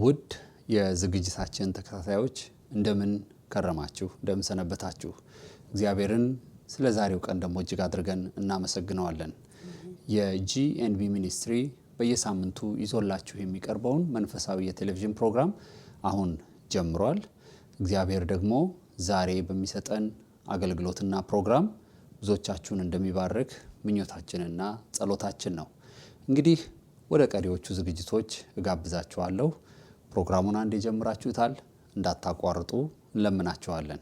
ውድ የዝግጅታችን ተከታታዮች እንደምን ከረማችሁ እንደምን ሰነበታችሁ እግዚአብሔርን ስለ ዛሬው ቀን ደሞ እጅግ አድርገን እናመሰግነዋለን የጂኤንቢ ሚኒስትሪ በየሳምንቱ ይዞላችሁ የሚቀርበውን መንፈሳዊ የቴሌቪዥን ፕሮግራም አሁን ጀምሯል እግዚአብሔር ደግሞ ዛሬ በሚሰጠን አገልግሎትና ፕሮግራም ብዙዎቻችሁን እንደሚባርክ ምኞታችንና ጸሎታችን ነው እንግዲህ ወደ ቀሪዎቹ ዝግጅቶች እጋብዛችኋለሁ ፕሮግራሙን አንዴ ጀምራችሁታል እንዳታቋርጡ እንለምናችኋለን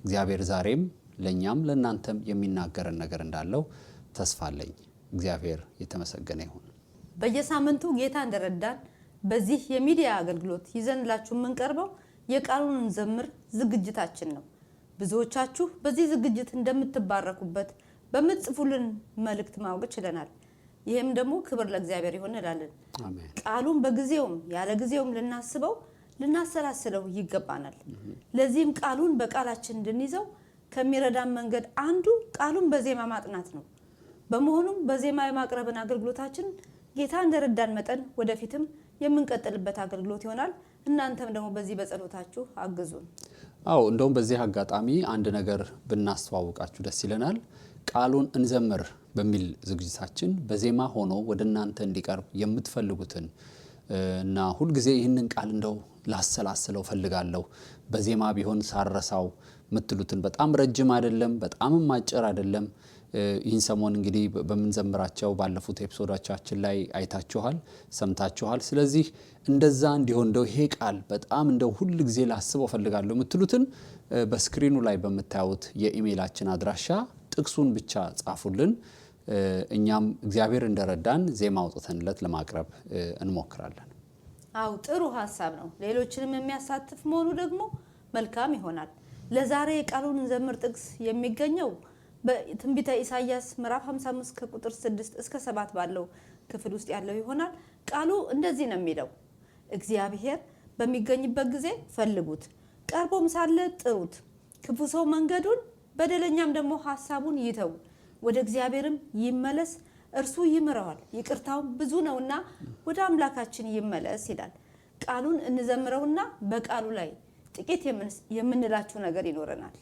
እግዚአብሔር ዛሬም ለኛም ለናንተም የሚናገረን ነገር እንዳለው ተስፋለኝ እግዚአብሔር የተመሰገነ ይሁን በየሳምንቱ ጌታ እንደረዳን በዚህ የሚዲያ አገልግሎት ይዘንላችሁ የምንቀርበው የቃሉን እንዘምር ዝግጅታችን ነው ብዙዎቻችሁ በዚህ ዝግጅት እንደምትባረኩበት በመጽፉልን መልእክት ማወቅ ችለናል ይሄም ደግሞ ክብር ለእግዚአብሔር ይሁን እንላለን አሜን ቃሉን በጊዜውም ያለ ጊዜውም ልናስበው ልናሰላስለው ይገባናል ለዚህም ቃሉን በቃላችን እንድንይዘው ከሚረዳን መንገድ አንዱ ቃሉን በዜማ ማጥናት ነው በመሆኑም በዜማ የማቅረብን አገልግሎታችን ጌታ እንደረዳን መጠን ወደፊትም የምንቀጥልበት አገልግሎት ይሆናል እናንተም ደግሞ በዚህ በጸሎታችሁ አግዙን አው እንደውም በዚህ አጋጣሚ አንድ ነገር ብናስተዋውቃችሁ ደስ ይለናል ቃሉን እንዘምር በሚል ዝግጅታችን በዜማ ሆኖ ወደናንተ እንዲቀርብ የምትፈልጉትን እና ሁሉ ጊዜ ይህንን ቃል እንደው ላሰላስለው ፈልጋለሁ በዜማ ቢሆን ሳረሳው ምትሉትን በጣም ረጅም አይደለም በጣም ማጭር አይደለም ይህን ሰሞን እንግዲህ በመንዘምራቸው ባለፉት ኤፒሶዶቻችን ላይ አይታችኋል ሰምታችኋል ስለዚህ እንደዛ እንዲሆን እንደው ይሄ ቃል በጣም እንደው ሁሉ ጊዜ ላስበው ፈልጋለሁ ምትሉትን በስክሪኑ ላይ በመታዩት የኢሜይላችን አድራሻ ጥቅሱን ብቻ ጻፉልን እኛም እግዚአብሔር እንደረዳን ዜማ አውጥተንለት ለማቅረብ እንሞክራለን አው ጥሩ ሐሳብ ነው ሌሎችንም የሚያሳትፍ መሆኑ ደግሞ መልካም ይሆናል ለዛሬ ቃሉን እንዘምር ጥቅስ የሚገኘው በትንቢተ ኢሳይያስ ምዕራፍ 55 ከቁጥር 6 እስከ 7 ባለው ክፍል ውስጥ ያለው ይሆናል ቃሉ እንደዚህ ነው የሚለው እግዚአብሔር በሚገኝበት ጊዜ ፈልጉት ቀርቦም ሳለ ጥሩት ክፉ ሰው መንገዱን በደለኛም ደግሞ ሐሳቡን ይተው ወደ እግዚአብሔርም ይመለስ እርሱ ይምረዋል ይቅርታው ብዙ ነውና ወደ አምላካችን ይመለስ ይላል ቃሉን እንዘምረውና በቃሉ ላይ ጥቂት የምንላችሁ ነገር ይኖርናል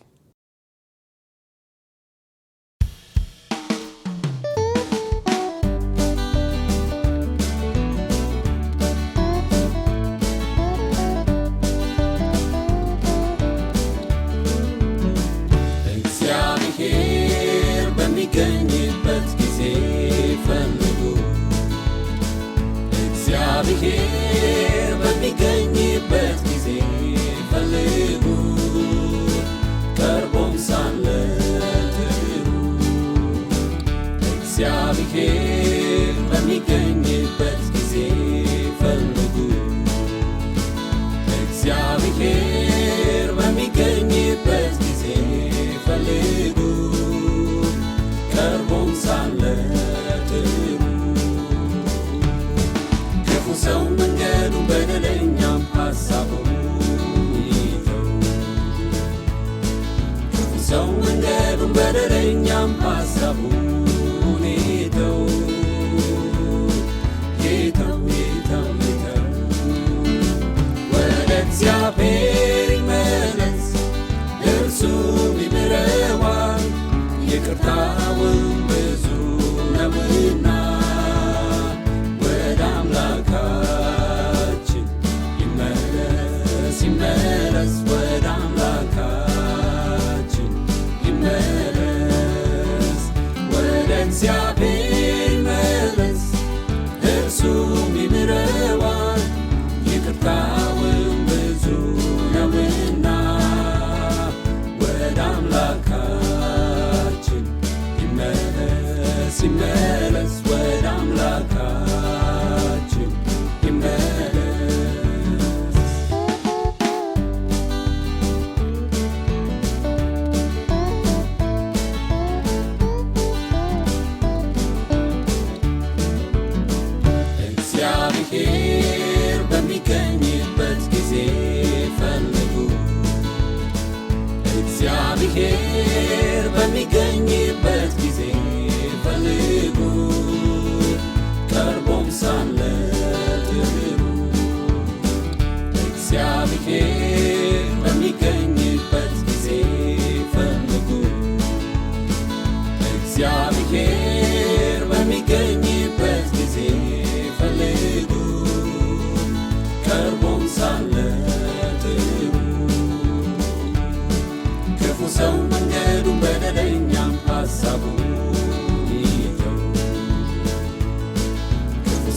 በሚገኝበት ጊዜ ፈልጉ እግዚአብሔር በሚገኝበት ጊዜ ፈልጉ ቀርቦም ሳለ ጥሩ እግዚአብሔር በሚገኝበት ጊዜ ፈልጉ እግዚአብሔር በሚገኝበት ጊዜ ፈልጉ ቀርቦም ሳለ ጥሩ ክፉ ሰው መንገዱን በደለኛም ሐሳቡን ይተው ክፉ ሰው መንገዱን በደለኛም ሐሳቡን ይተው ይተው ይተው ይተው ወደ እግዚአብሔር ይመለስ እርሱም ይምረዋል ይቅርታውን ብዙ ነውና ወደ አምላካችን ይመለስ ይመለስ ወደ አምላካችን ይመለስ ወደ እግዚአብሔር ይመለስ እርሱም ይምረዋል ይቅርታውን ብዙ ነውና ወደ አምላካችን ይመለስ ወደ አምላካችን ይመለስ እግዚአብሔር በሚገኝበት ጊዜ ፈልጉ እግዚአብሔር በሚገኝበት ጊዜ ፈልጉ ቀርቦም ሳለ ጥሩ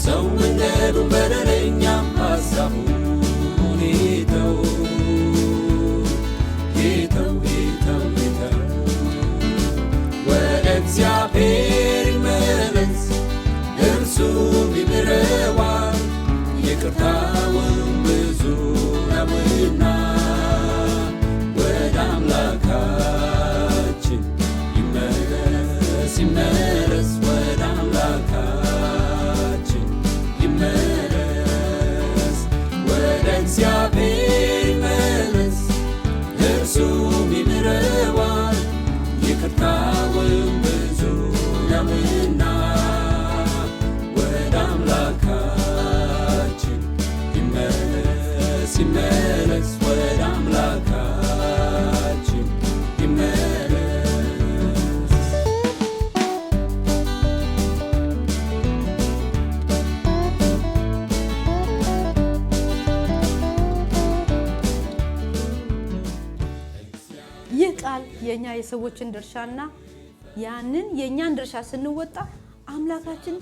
ሰው መንገዱን በደለኛም ሐሳቡን ይተው ወደ እግዚአብሔር ይመለስ እርሱም ይምረዋል ይቅርታውም ብዙ ነውና ወደ አምላካችን ይመለስ ወደ አምላካችን ይመለስ ወደ እግዚአብሔር ይመለስ እርሱም ይምረዋል ይቅርታውም ብዙ ነውና ወደ አምላካችን ይመለስ ወደ አምላካችን ይመለስ። ይህ ቃል የኛ የሰዎችን ድርሻና ያንን የኛን ድርሻ ስንወጣ አምላካችን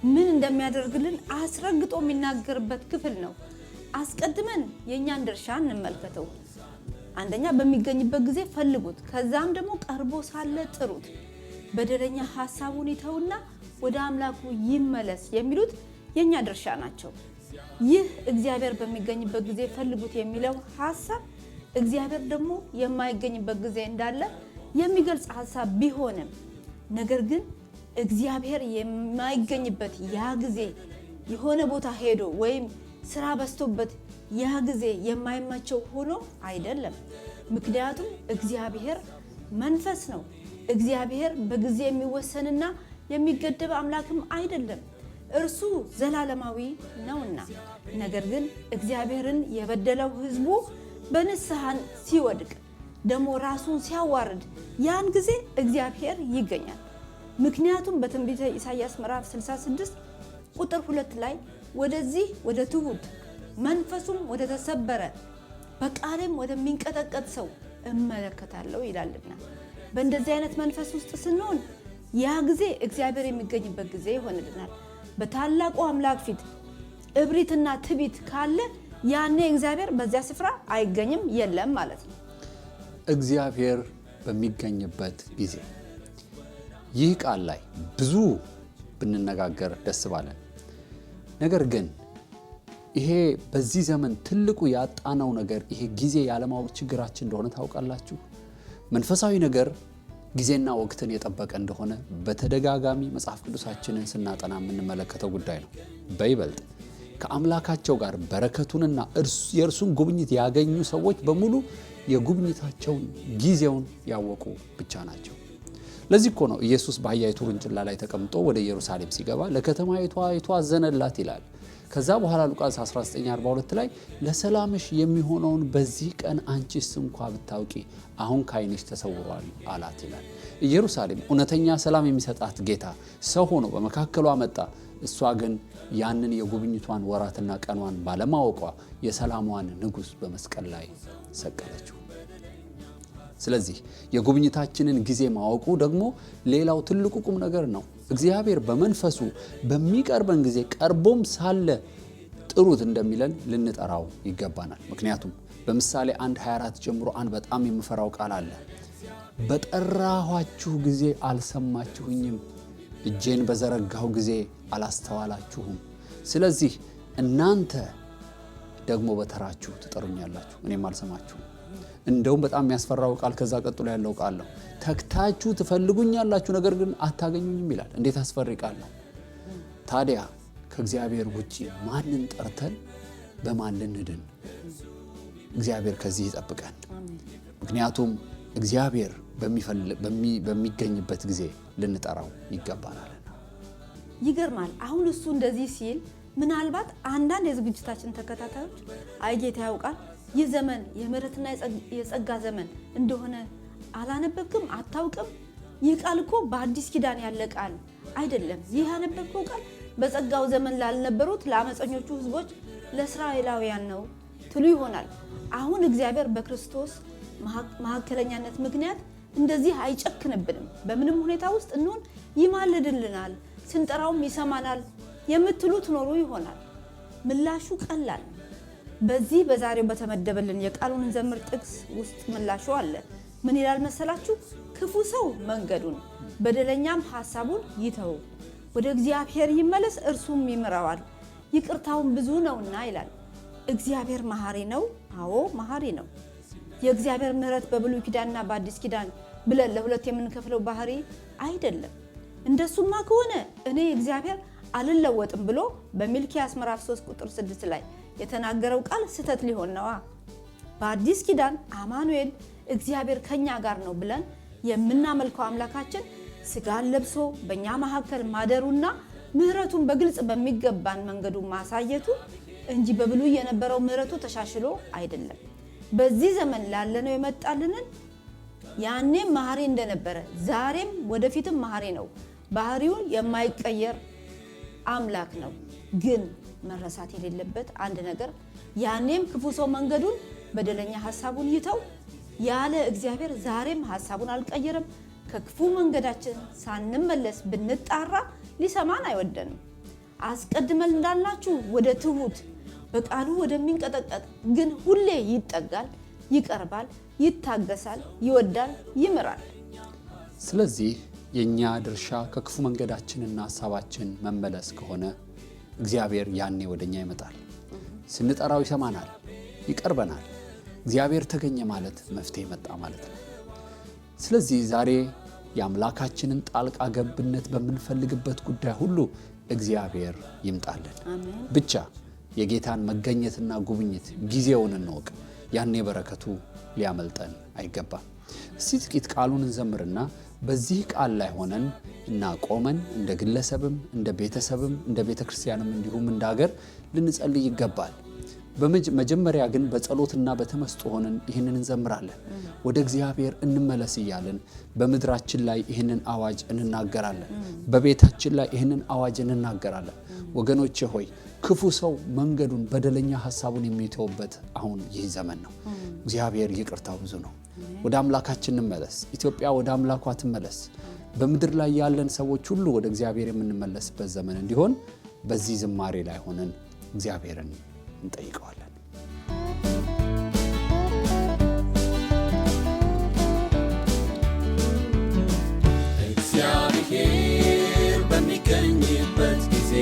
ምን እንደሚያደርግልን አስረግጦ የሚናገርበት ክፍል ነው። አስቀድመን የኛን ድርሻ እንመልከተው። አንደኛ በሚገኝበት ጊዜ ፈልጉት፣ ከዛም ደግሞ ቀርቦ ሳለ ጥሩት። በደለኛ ሐሳቡን ይተውና ወደ አምላኩ ይመለስ የሚሉት የኛ ድርሻ ናቸው። ይህ እግዚአብሔር በሚገኝበት ጊዜ ፈልጉት የሚለው ሐሳብ እግዚአብሔር ደግሞ የማይገኝበት ጊዜ እንዳለ የሚገልጽ ሐሳብ ቢሆንም ነገር ግን እግዚአብሔር የማይገኝበት ያ ጊዜ የሆነ ቦታ ሄዶ ወይም ስራ በዝቶበት ያ ጊዜ የማይመቸው ሆኖ አይደለም። ምክንያቱም እግዚአብሔር መንፈስ ነው። እግዚአብሔር በጊዜ የሚወሰንና የሚገደብ አምላክም አይደለም። እርሱ ዘላለማዊ ነውና። ነገር ግን እግዚአብሔርን የበደለው ሕዝቡ በንስሐን ሲወድቅ ደግሞ ራሱን ሲያዋርድ ያን ጊዜ እግዚአብሔር ይገኛል። ምክንያቱም በትንቢተ ኢሳይያስ ምዕራፍ 66 ቁጥር 2 ላይ ወደዚህ ወደ ትሁት መንፈሱም ወደ ተሰበረ በቃሌም ወደሚንቀጠቀጥ ሰው እመለከታለሁ ይላልና በእንደዚህ አይነት መንፈስ ውስጥ ስንሆን ያ ጊዜ እግዚአብሔር የሚገኝበት ጊዜ ይሆንልናል። በታላቁ አምላክ ፊት እብሪትና ትቢት ካለ ያኔ እግዚአብሔር በዚያ ስፍራ አይገኝም፣ የለም ማለት ነው። እግዚአብሔር በሚገኝበት ጊዜ ይህ ቃል ላይ ብዙ ብንነጋገር ደስ ባለን። ነገር ግን ይሄ በዚህ ዘመን ትልቁ ያጣነው ነገር ይሄ ጊዜ ያለማወቅ ችግራችን እንደሆነ ታውቃላችሁ። መንፈሳዊ ነገር ጊዜና ወቅትን የጠበቀ እንደሆነ በተደጋጋሚ መጽሐፍ ቅዱሳችንን ስናጠና የምንመለከተው ጉዳይ ነው። በይበልጥ ከአምላካቸው ጋር በረከቱንና የእርሱን ጉብኝት ያገኙ ሰዎች በሙሉ የጉብኝታቸውን ጊዜውን ያወቁ ብቻ ናቸው። ለዚህ እኮ ነው ኢየሱስ በአህያይቱ ውርንጭላ ላይ ተቀምጦ ወደ ኢየሩሳሌም ሲገባ ለከተማይቱ አዘነላት ይላል። ከዛ በኋላ ሉቃስ 19:42 ላይ ለሰላምሽ የሚሆነውን በዚህ ቀን አንቺስ እንኳ ብታውቂ አሁን ከዓይንሽ ተሰውሯል አላት ይላል። ኢየሩሳሌም እውነተኛ ሰላም የሚሰጣት ጌታ ሰው ሆኖ በመካከሏ መጣ። እሷ ግን ያንን የጉብኝቷን ወራትና ቀኗን ባለማወቋ የሰላሟን ንጉሥ በመስቀል ላይ ሰቀለችው። ስለዚህ የጉብኝታችንን ጊዜ ማወቁ ደግሞ ሌላው ትልቁ ቁም ነገር ነው። እግዚአብሔር በመንፈሱ በሚቀርበን ጊዜ ቀርቦም ሳለ ጥሩት እንደሚለን ልንጠራው ይገባናል። ምክንያቱም በምሳሌ 1:24 ጀምሮ አንድ በጣም የምፈራው ቃል አለ። በጠራኋችሁ ጊዜ አልሰማችሁኝም፣ እጄን በዘረጋሁ ጊዜ አላስተዋላችሁም። ስለዚህ እናንተ ደግሞ በተራችሁ ትጠሩኛላችሁ፣ እኔም አልሰማችሁም። እንደውም በጣም የሚያስፈራው ቃል ከዛ ቀጥሎ ያለው ቃል ነው። ተግታችሁ ትፈልጉኛላችሁ ነገር ግን አታገኙኝም ይላል። እንዴት አስፈሪ ቃል ነው! ታዲያ ከእግዚአብሔር ውጪ ማንን ጠርተን በማን ልንድን? እግዚአብሔር ከዚህ ይጠብቀን። ምክንያቱም እግዚአብሔር በሚገኝበት ጊዜ ልንጠራው ይገባናልና። ይገርማል። አሁን እሱ እንደዚህ ሲል ምናልባት አንዳንድ የዝግጅታችን ተከታታዮች አይ ጌታ ያውቃል ይህ ዘመን የምህረትና የጸጋ ዘመን እንደሆነ አላነበብክም? አታውቅም? ይህ ቃል እኮ በአዲስ ኪዳን ያለ ቃል አይደለም። ይህ ያነበብከው ቃል በጸጋው ዘመን ላልነበሩት ለአመፀኞቹ ሕዝቦች ለእስራኤላውያን ነው ትሉ ይሆናል። አሁን እግዚአብሔር በክርስቶስ መካከለኛነት ምክንያት እንደዚህ አይጨክንብንም። በምንም ሁኔታ ውስጥ እንሆን ይማልድልናል፣ ስንጠራውም ይሰማናል። የምትሉ ትኖሩ ይሆናል። ምላሹ ቀላል ነው። በዚህ በዛሬው በተመደበልን የቃሉን እንዘምር ጥቅስ ውስጥ ምላሹ አለ። ምን ይላል መሰላችሁ? ክፉ ሰው መንገዱን በደለኛም ሐሳቡን ይተው፣ ወደ እግዚአብሔር ይመለስ እርሱም ይምረዋል፣ ይቅርታውን ብዙ ነውና ይላል። እግዚአብሔር መሐሪ ነው። አዎ መሐሪ ነው። የእግዚአብሔር ምሕረት በብሉይ ኪዳንና በአዲስ ኪዳን ብለን ለሁለት የምንከፍለው ባህሪ አይደለም። እንደሱማ ከሆነ እኔ እግዚአብሔር አልለወጥም ብሎ በሚልክያስ ምዕራፍ 3 ቁጥር 6 ላይ የተናገረው ቃል ስህተት ሊሆን ነዋ። በአዲስ ኪዳን አማኑኤል እግዚአብሔር ከኛ ጋር ነው ብለን የምናመልከው አምላካችን ስጋን ለብሶ በእኛ መካከል ማደሩና ምሕረቱን በግልጽ በሚገባን መንገዱ ማሳየቱ እንጂ በብሉይ የነበረው ምሕረቱ ተሻሽሎ አይደለም። በዚህ ዘመን ላለነው የመጣልንን ያኔም መሐሪ እንደነበረ ዛሬም ወደፊትም መሐሪ ነው። ባህሪውን የማይቀየር አምላክ ነው። ግን መረሳት የሌለበት አንድ ነገር ያኔም ክፉ ሰው መንገዱን በደለኛ ሐሳቡን ይተው ያለ እግዚአብሔር ዛሬም ሐሳቡን አልቀየረም። ከክፉ መንገዳችን ሳንመለስ ብንጣራ ሊሰማን አይወደንም። አስቀድመን እንዳልናችሁ ወደ ትሁት በቃሉ ወደሚንቀጠቀጥ ግን ሁሌ ይጠጋል፣ ይቀርባል፣ ይታገሳል፣ ይወዳል፣ ይምራል። ስለዚህ የኛ ድርሻ ከክፉ መንገዳችንና ሐሳባችን መመለስ ከሆነ እግዚአብሔር ያኔ ወደኛ ይመጣል። ስንጠራው ይሰማናል፣ ይቀርበናል። እግዚአብሔር ተገኘ ማለት መፍትሄ መጣ ማለት ነው። ስለዚህ ዛሬ የአምላካችንን ጣልቃ ገብነት በምንፈልግበት ጉዳይ ሁሉ እግዚአብሔር ይምጣልን። ብቻ የጌታን መገኘትና ጉብኝት ጊዜውን እንወቅ። ያኔ በረከቱ ሊያመልጠን አይገባም። እስቲ ጥቂት ቃሉን እንዘምርና በዚህ ቃል ላይ ሆነን እና ቆመን እንደ ግለሰብም እንደ ቤተሰብም እንደ ቤተክርስቲያንም እንዲሁም እንደ ሀገር ልንጸልይ ይገባል። በመጀመሪያ ግን በጸሎትና በተመስጦ ሆነን ይህንን እንዘምራለን። ወደ እግዚአብሔር እንመለስ እያልን በምድራችን ላይ ይህንን አዋጅ እንናገራለን። በቤታችን ላይ ይህንን አዋጅ እንናገራለን። ወገኖቼ ሆይ ክፉ ሰው መንገዱን በደለኛ ሐሳቡን የሚተውበት አሁን ይህ ዘመን ነው። እግዚአብሔር ይቅርታው ብዙ ነው። ወደ አምላካችን እንመለስ። ኢትዮጵያ ወደ አምላኳ ትመለስ። በምድር ላይ ያለን ሰዎች ሁሉ ወደ እግዚአብሔር የምንመለስበት ዘመን እንዲሆን በዚህ ዝማሬ ላይ ሆነን እግዚአብሔርን እንጠይቀዋለን። እግዚአብሔር በሚገኝበት ጊዜ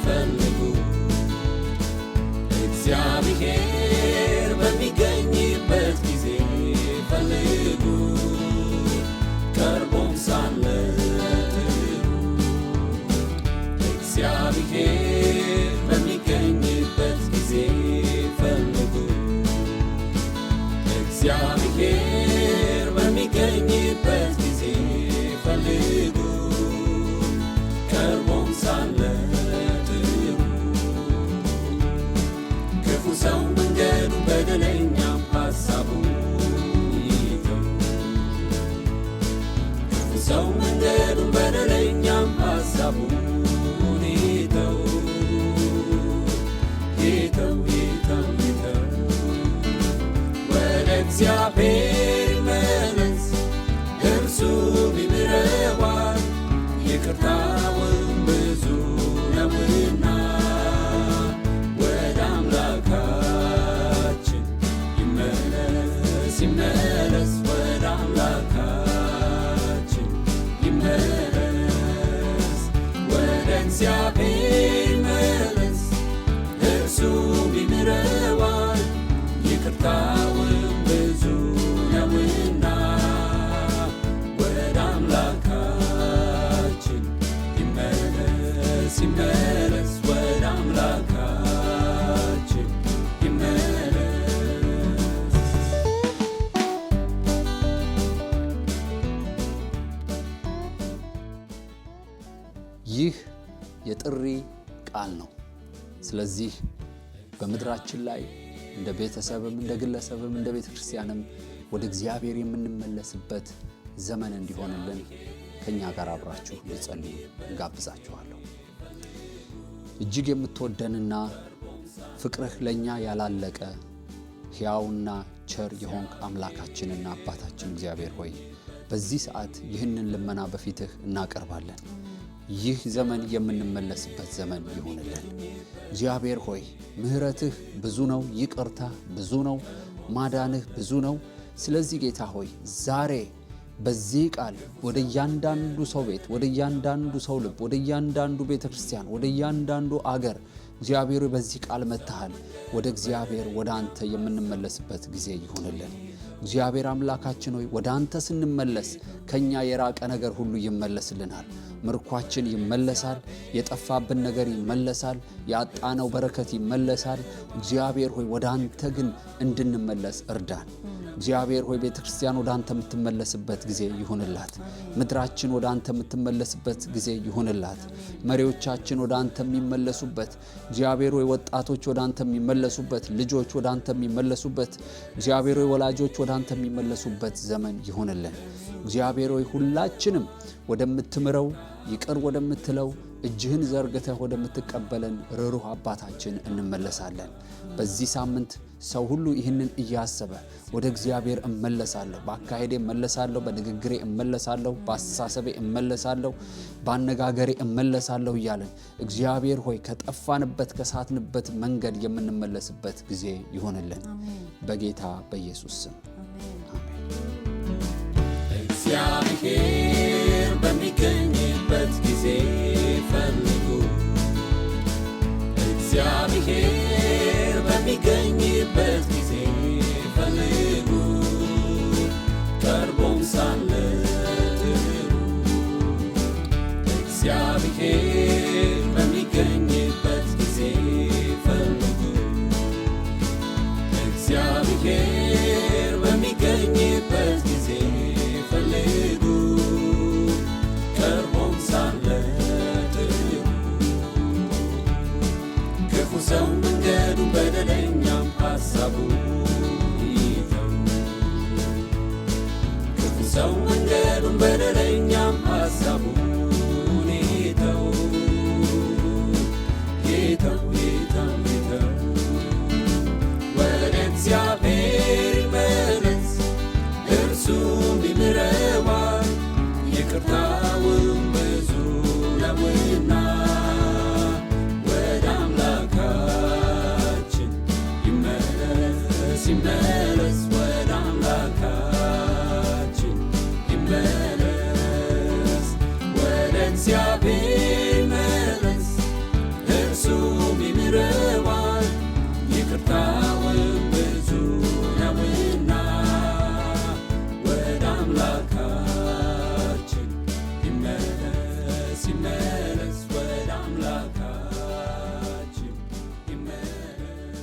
ፈልጉ። እግዚአብሔር በሚገኝበት ጊዜ ፈልጉ። ቀርቦም ሳለ እግዚአብሔር በሚገኝበት ጊዜ ፈልጉ። እግዚአብሔር በሚገኝበት ጊዜ ፈልጉ። ቀርቦም ሳለ ጥሩ። ክፉ ሰው መንገዱ በደለኛም ሐሳቡን ይተው። ክፉ ሰው መንገዱ በደለኛም ሐሳቡን እግዚአብሔር ይመለስ እርሱም ይምረዋል፣ ይቅርታውም ብዙ ነውና። ወደ አምላካችን ይመለስ ይመለስ፣ ወደ አምላካችን ይመለስ። ወደ እግዚአብሔር ይመለስ እርሱም ይምረዋል፣ ይቅርታውም ነውና። ወደ አምላካችን ይመለስ ይመለስ፣ ወደ አምላካችን ይመለስ። ይህ የጥሪ ቃል ነው። ስለዚህ በምድራችን ላይ እንደ ቤተሰብም እንደ ግለሰብም እንደ ቤተክርስቲያንም ወደ እግዚአብሔር የምንመለስበት ዘመን እንዲሆንልን ከኛ ጋር አብራችሁ ልጸልዩ እንጋብዛችኋለሁ። እጅግ የምትወደንና ፍቅርህ ለኛ ያላለቀ ሕያውና ቸር የሆንክ አምላካችንና አባታችን እግዚአብሔር ሆይ በዚህ ሰዓት ይህንን ልመና በፊትህ እናቀርባለን። ይህ ዘመን የምንመለስበት ዘመን ይሁንልን። እግዚአብሔር ሆይ ምሕረትህ ብዙ ነው፣ ይቅርታ ብዙ ነው፣ ማዳንህ ብዙ ነው። ስለዚህ ጌታ ሆይ ዛሬ በዚህ ቃል ወደ እያንዳንዱ ሰው ቤት፣ ወደ እያንዳንዱ ሰው ልብ፣ ወደ እያንዳንዱ ቤተክርስቲያን፣ ወደ እያንዳንዱ አገር እግዚአብሔር በዚህ ቃል መጥተሃል። ወደ እግዚአብሔር ወደ አንተ የምንመለስበት ጊዜ ይሁንልን። እግዚአብሔር አምላካችን ሆይ ወደ አንተ ስንመለስ ከኛ የራቀ ነገር ሁሉ ይመለስልናል። ምርኳችን ይመለሳል። የጠፋብን ነገር ይመለሳል። ያጣነው በረከት ይመለሳል። እግዚአብሔር ሆይ ወደ አንተ ግን እንድንመለስ እርዳን። እግዚአብሔር ሆይ ቤተክርስቲያን ወደ አንተ የምትመለስበት ጊዜ ይሁንላት። ምድራችን ወደ አንተ የምትመለስበት ጊዜ ይሁንላት። መሪዎቻችን ወደ አንተ የሚመለሱበት፣ እግዚአብሔር ሆይ ወጣቶች ወደ አንተ የሚመለሱበት፣ ልጆች ወደ አንተ የሚመለሱበት፣ እግዚአብሔር ሆይ ወላጆች ወደ አንተ የሚመለሱበት ዘመን ይሁንልን። እግዚአብሔር ሆይ ሁላችንም ወደምትምረው ይቅር ወደምትለው እጅህን ዘርግተህ ወደምትቀበለን ርኅሩህ አባታችን እንመለሳለን። በዚህ ሳምንት ሰው ሁሉ ይህንን እያሰበ ወደ እግዚአብሔር እመለሳለሁ፣ በአካሄዴ እመለሳለሁ፣ በንግግሬ እመለሳለሁ፣ በአስተሳሰቤ እመለሳለሁ፣ በአነጋገሬ እመለሳለሁ እያለን እግዚአብሔር ሆይ ከጠፋንበት ከሳትንበት መንገድ የምንመለስበት ጊዜ ይሆንልን በጌታ በኢየሱስ ስም እግዚአብሔር በሚገኝበት ጊዜ ፈልጉ። እግዚአብሔር በሚገኝበት ጊዜ ፈልጉ። ቀርቦም ሳለ ጥሩ። እግዚአብሔር በሚገኝበት ጊዜ ፈልጉ። እግዚአብሔር በሚገኝበት ጊዜ ፈልጉ። ቀርቦም ሳለ ጥሩ። ክፉ ሰው መንገዱን በደለኛም ሐሳቡን ይተው። ክፉ ሰው መንገዱን በደለኛም ሐሳቡን ይተው። ይተው ይተው ይተው። ወደ እግዚአብሔር ይመለስ እርሱም ይምረዋል፣ ይቅርታውም ብዙ ነውና። ወደ አምላካችን ይመለስ ይመለስ። ወደ አምላካችን ይመለስ። ወደ እግዚአብሔር ይመለስ እርሱም ይምረዋል፣ ይቅርታውም ብዙ ነውና። ወደ አምላካችን ይመለስ ይመለስ። ወደ አምላካችን ይመለስ።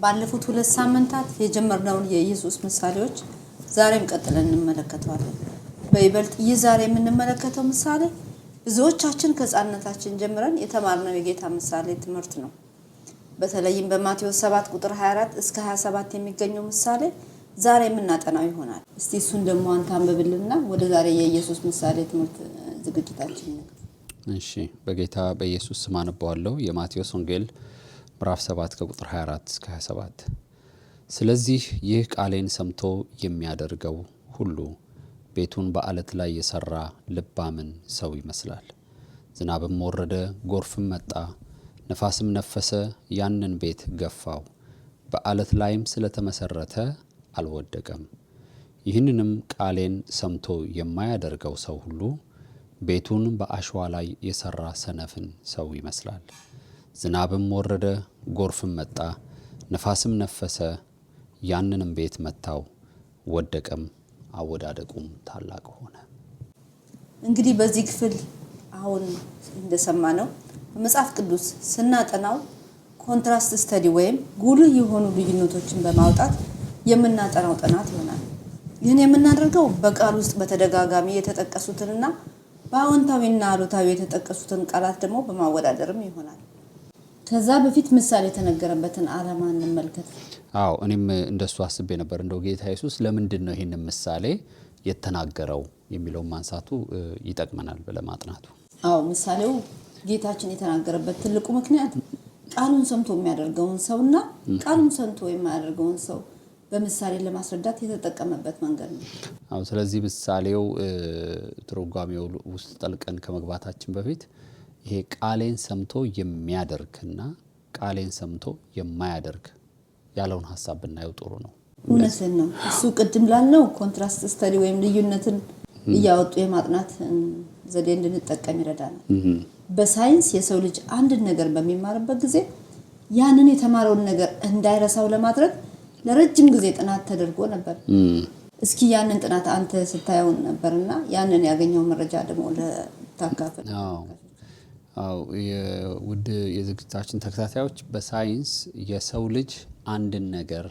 ባለፉት 2 ሳምንታት የጀመርነውን የኢየሱስ ምሳሌዎች ዛሬም ቀጥለን እንመለከተዋለን። በይበልጥ ይህ ዛሬ የምንመለከተው ምሳሌ ብዙዎቻችን ከሕፃንነታችን ጀምረን የተማርነው የጌታ ምሳሌ ትምህርት ነው። በተለይም በማቴዎስ 7 ቁጥር 24 እስከ 27 የሚገኘው ምሳሌ ዛሬ የምናጠናው ይሆናል። እስቲ እሱን ደግሞ አንተ አንብብልና ወደ ዛሬ የኢየሱስ ምሳሌ ትምህርት ዝግጅታችን ነው። እሺ በጌታ በኢየሱስ ስም አነባዋለሁ። የማቴዎስ ወንጌል ምዕራፍ 7 ከቁጥር 24 እስከ 27። ስለዚህ ይህ ቃሌን ሰምቶ የሚያደርገው ሁሉ ቤቱን በአለት ላይ የሰራ ልባምን ሰው ይመስላል። ዝናብም ወረደ፣ ጎርፍም መጣ፣ ነፋስም ነፈሰ፣ ያንን ቤት ገፋው፣ በአለት ላይም ስለተመሰረተ አልወደቀም። ይህንንም ቃሌን ሰምቶ የማያደርገው ሰው ሁሉ ቤቱን በአሸዋ ላይ የሰራ ሰነፍን ሰው ይመስላል። ዝናብም ወረደ፣ ጎርፍም መጣ፣ ነፋስም ነፈሰ፣ ያንንም ቤት መታው፣ ወደቀም፣ አወዳደቁም ታላቅ ሆነ። እንግዲህ በዚህ ክፍል አሁን እንደሰማነው በመጽሐፍ ቅዱስ ስናጠናው ኮንትራስት ስተዲ ወይም ጉልህ የሆኑ ልዩነቶችን በማውጣት የምናጠናው ጥናት ይሆናል። ይህን የምናደርገው በቃል ውስጥ በተደጋጋሚ የተጠቀሱትንና በአዎንታዊና አሉታዊ የተጠቀሱትን ቃላት ደግሞ በማወዳደርም ይሆናል። ከዛ በፊት ምሳሌ የተነገረበትን ዓላማ እንመልከት። አዎ እኔም እንደሱ አስቤ ነበር። እንደው ጌታ ኢየሱስ ለምንድን ነው ይህንን ምሳሌ የተናገረው የሚለውን ማንሳቱ ይጠቅመናል ለማጥናቱ። አዎ ምሳሌው ጌታችን የተናገረበት ትልቁ ምክንያት ቃሉን ሰምቶ የሚያደርገውን ሰውና ቃሉን ሰምቶ የማያደርገውን ሰው በምሳሌ ለማስረዳት የተጠቀመበት መንገድ ነው። አዎ ስለዚህ ምሳሌው ትርጓሜው ውስጥ ጠልቀን ከመግባታችን በፊት ይሄ ቃሌን ሰምቶ የሚያደርግና ቃሌን ሰምቶ የማያደርግ ያለውን ሐሳብ ብናየው ጥሩ ነው። እውነትን ነው። እሱ ቅድም ላልነው ኮንትራስት ስተዲ ወይም ልዩነትን እያወጡ የማጥናት ዘዴ እንድንጠቀም ይረዳናል። በሳይንስ የሰው ልጅ አንድ ነገር በሚማርበት ጊዜ ያንን የተማረውን ነገር እንዳይረሳው ለማድረግ ለረጅም ጊዜ ጥናት ተደርጎ ነበር። እስኪ ያንን ጥናት አንተ ስታየው ነበርና ያንን ያገኘው መረጃ ደግሞ ለታካፈል። አዎ የውድ የዝግጅታችን ተከታታዮች በሳይንስ የሰው ልጅ አንድን ነገር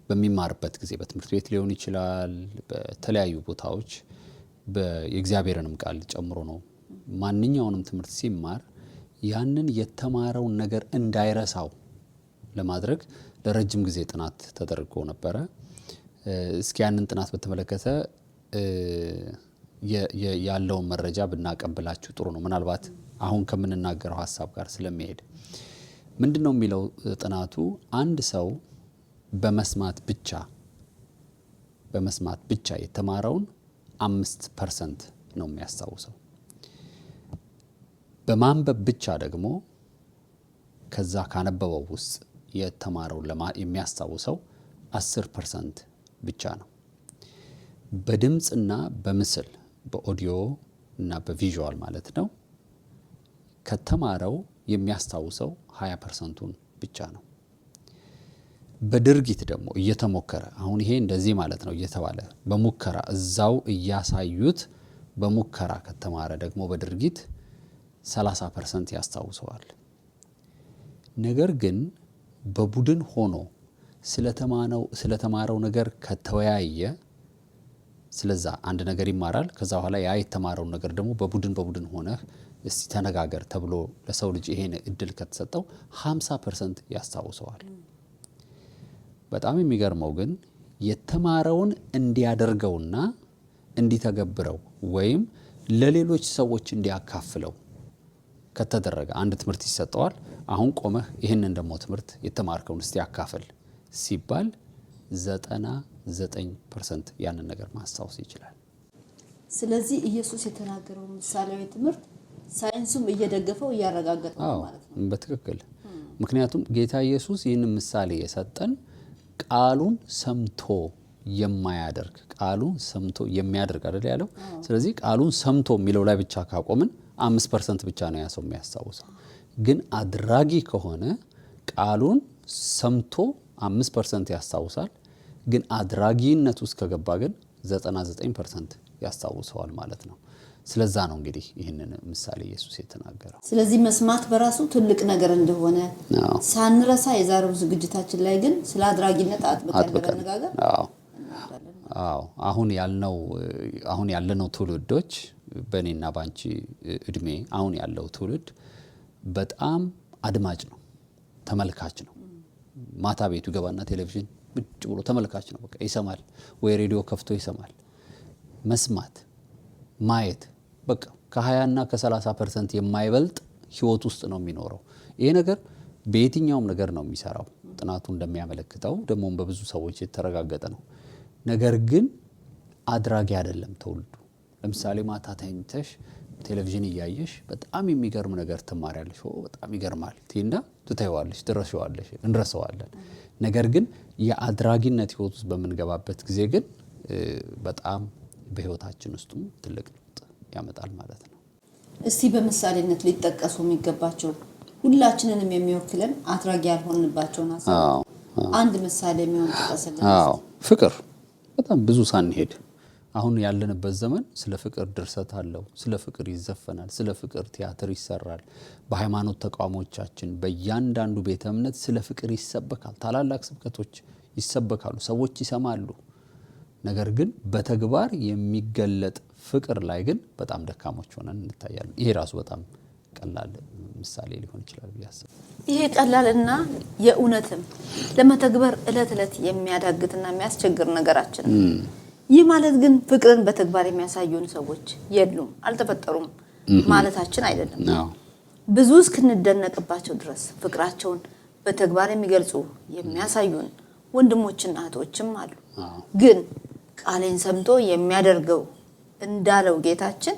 በሚማርበት ጊዜ በትምህርት ቤት ሊሆን ይችላል፣ በተለያዩ ቦታዎች የእግዚአብሔርንም ቃል ጨምሮ ነው። ማንኛውንም ትምህርት ሲማር ያንን የተማረውን ነገር እንዳይረሳው ለማድረግ ለረጅም ጊዜ ጥናት ተደርጎ ነበረ። እስኪ ያንን ጥናት በተመለከተ ያለውን መረጃ ብናቀብላችሁ ጥሩ ነው። ምናልባት አሁን ከምንናገረው ሐሳብ ጋር ስለሚሄድ ምንድነው የሚለው ጥናቱ? አንድ ሰው በመስማት ብቻ የተማረውን 5% ነው የሚያስታውሰው። በማንበብ ብቻ ደግሞ ከዛ ካነበበው ውስጥ የተማረው የሚያስታውሰው 10% ብቻ ነው። በድምጽና በምስል በኦዲዮ እና በቪዥዋል ማለት ነው ከተማረው የሚያስታውሰው 20%ን ብቻ ነው። በድርጊት ደግሞ እየተሞከረ አሁን ይሄ እንደዚህ ማለት ነው እየተባለ በሙከራ እዛው እያሳዩት በሙከራ ከተማረ ደግሞ በድርጊት 30% ያስታውሰዋል። ነገር ግን በቡድን ሆኖ ስለተማረው ነገር ከተወያየ ስለዛ አንድ ነገር ይማራል። ከዛ በኋላ ያ የተማረውን ነገር ደግሞ በቡድን ሆነህ እስቲ ተነጋገር ተብሎ ለሰው ልጅ ይሄን እድል ከተሰጠው 50% ያስታውሰዋል። በጣም የሚገርመው ግን የተማረውን እንዲያደርገውና እንዲተገብረው ወይም ለሌሎች ሰዎች እንዲያካፍለው ከተደረገ አንድ ትምህርት ይሰጠዋል። አሁን ቆመህ ይህንን ደግሞ ትምህርት የተማርከውን እስቲ ያካፍል ሲባል 99% ያንን ነገር ማስታወስ ይችላል። ስለዚህ ኢየሱስ የተናገረው ምሳሌያዊ ትምህርት ሳይንሱም እየደገፈው እያረጋገጠው ማለት ነው። በትክክል ምክንያቱም ጌታ ኢየሱስ ይህንን ምሳሌ የሰጠን ቃሉን ሰምቶ የማያደርግ ቃሉን ሰምቶ የሚያደርግ አይደል ያለው። ስለዚህ ቃሉን ሰምቶ የሚለው ላይ ብቻ ካቆምን 5% ብቻ ነው ያ ሰው የሚያስታውሰው። ግን አድራጊ ከሆነ ቃሉን ሰምቶ 5% ያስታውሳል። ግን አድራጊነት ውስጥ ከገባ ግን 99% ያስታውሰዋል ማለት ነው። ስለዛ ነው እንግዲህ ይህንን ምሳሌ ኢየሱስ የተናገረው። ስለዚህ መስማት በራሱ ትልቅ ነገር እንደሆነ ሳንረሳ የዛሬው ዝግጅታችን ላይ ግን ስለ አድራጊነት አጥብቀን እንነጋገር። አዎ አሁን ያለነው ትውልዶች በእኔና ባንቺ እድሜ አሁን ያለው ትውልድ በጣም አድማጭ ነው፣ ተመልካች ነው። ማታ ቤቱ ገባና ቴሌቪዥን ብጭ ብሎ ተመልካች ነው። በቃ ይሰማል ወይ ሬዲዮ ከፍቶ ይሰማል። መስማት ማየት በቃ ከ20 እና ከ30% የማይበልጥ ህይወት ውስጥ ነው የሚኖረው። ይሄ ነገር በየትኛውም ነገር ነው የሚሰራው። ጥናቱ እንደሚያመለክተው ደግሞ በብዙ ሰዎች የተረጋገጠ ነው። ነገር ግን አድራጊ አይደለም ትውልዱ። ለምሳሌ ማታ ተኝተሽ ቴሌቪዥን እያየሽ በጣም የሚገርም ነገር ትማሪያለሽ። በጣም ይገርማል ትይና ትተይዋለሽ፣ ትረሺዋለሽ፣ እንረሳዋለን። ነገር ግን የአድራጊነት ህይወት ውስጥ በምንገባበት ጊዜ ግን በጣም በህይወታችን ውስጥ ትልቅ ለውጥ ያመጣል ማለት ነው። እስቲ በምሳሌነት ሊጠቀሱ የሚገባቸው ሁላችንንም የሚወክለን አድራጊ ያልሆንባቸውን ሀሳብ አንድ ምሳሌ የሚሆን ተቀሰለ። ፍቅር በጣም ብዙ ሳንሄድ አሁን ያለንበት ዘመን ስለ ፍቅር ድርሰት አለው፣ ስለ ፍቅር ይዘፈናል፣ ስለ ፍቅር ቲያትር ይሰራል። በሃይማኖት ተቋሞቻችን በእያንዳንዱ ቤተ እምነት ስለ ፍቅር ይሰበካል። ታላላቅ ስብከቶች ይሰበካሉ፣ ሰዎች ይሰማሉ። ነገር ግን በተግባር የሚገለጥ ፍቅር ላይ ግን በጣም ደካሞች ሆነን እንታያለን። ይሄ ራሱ በጣም ቀላል ምሳሌ ሊሆን ይችላል ብዬ አስባለሁ። ይሄ ቀላልና የእውነትም ለመተግበር እለት የሚያዳግትና የሚያስቸግር ነገራችን ነው። ይህ ማለት ግን ፍቅርን በተግባር የሚያሳዩን ሰዎች የሉም፣ አልተፈጠሩም ማለታችን አይደለም። ብዙ እስክንደነቅባቸው ድረስ ፍቅራቸውን በተግባር የሚገልጹ የሚያሳዩን ወንድሞችና እህቶችም አሉ። ግን ቃሌን ሰምቶ የሚያደርገው እንዳለው ጌታችን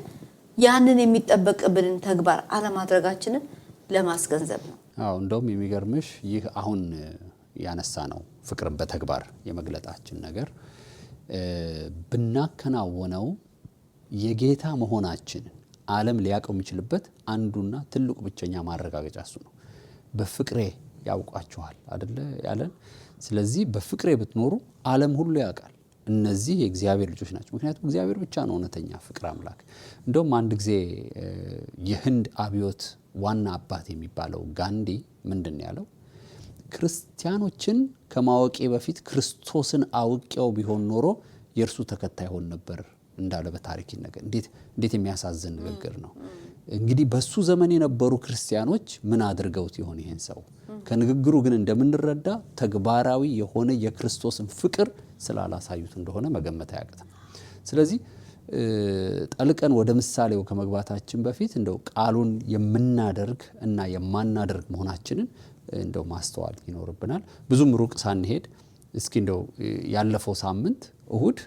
ያንን የሚጠበቅብንን ተግባር አለማድረጋችንን ለማስገንዘብ ነው። እንደውም የሚገርምሽ ይህ አሁን ያነሳ ነው ፍቅርን በተግባር የመግለጣችን ነገር ብናከናወነው የጌታ መሆናችንን ዓለም ሊያውቀው የሚችልበት አንዱና ትልቁ ብቸኛ ማረጋገጫ እሱ ነው። በፍቅሬ ያውቃችኋል አይደለ ያለን። ስለዚህ በፍቅሬ ብትኖሩ ዓለም ሁሉ ያውቃል እነዚህ የእግዚአብሔር ልጆች ናቸው። ምክንያቱም እግዚአብሔር ብቻ ነው እውነተኛ ፍቅር አምላክ። እንደውም አንድ ጊዜ የህንድ አብዮት ዋና አባት የሚባለው ጋንዲ ምንድን ነው ያለው? ክርስቲያኖችን ከማወቄ በፊት ክርስቶስን አውቄው ቢሆን ኖሮ የእርሱ ተከታይ ሆን ነበር እንዳለ በታሪክ ነገር። እንዴት የሚያሳዝን ንግግር ነው። እንግዲህ በሱ ዘመን የነበሩ ክርስቲያኖች ምን አድርገውት ይሆን ይሄን ሰው? ከንግግሩ ግን እንደምንረዳ ተግባራዊ የሆነ የክርስቶስን ፍቅር ስላላሳዩት እንደሆነ መገመት አያቅትም። ስለዚህ ጠልቀን ወደ ምሳሌው ከመግባታችን በፊት እንደው ቃሉን የምናደርግ እና የማናደርግ መሆናችንን እንደው ማስተዋል ይኖርብናል። ብዙም ሩቅ ሳንሄድ እስኪ እንደው ያለፈው ሳምንት እሁድ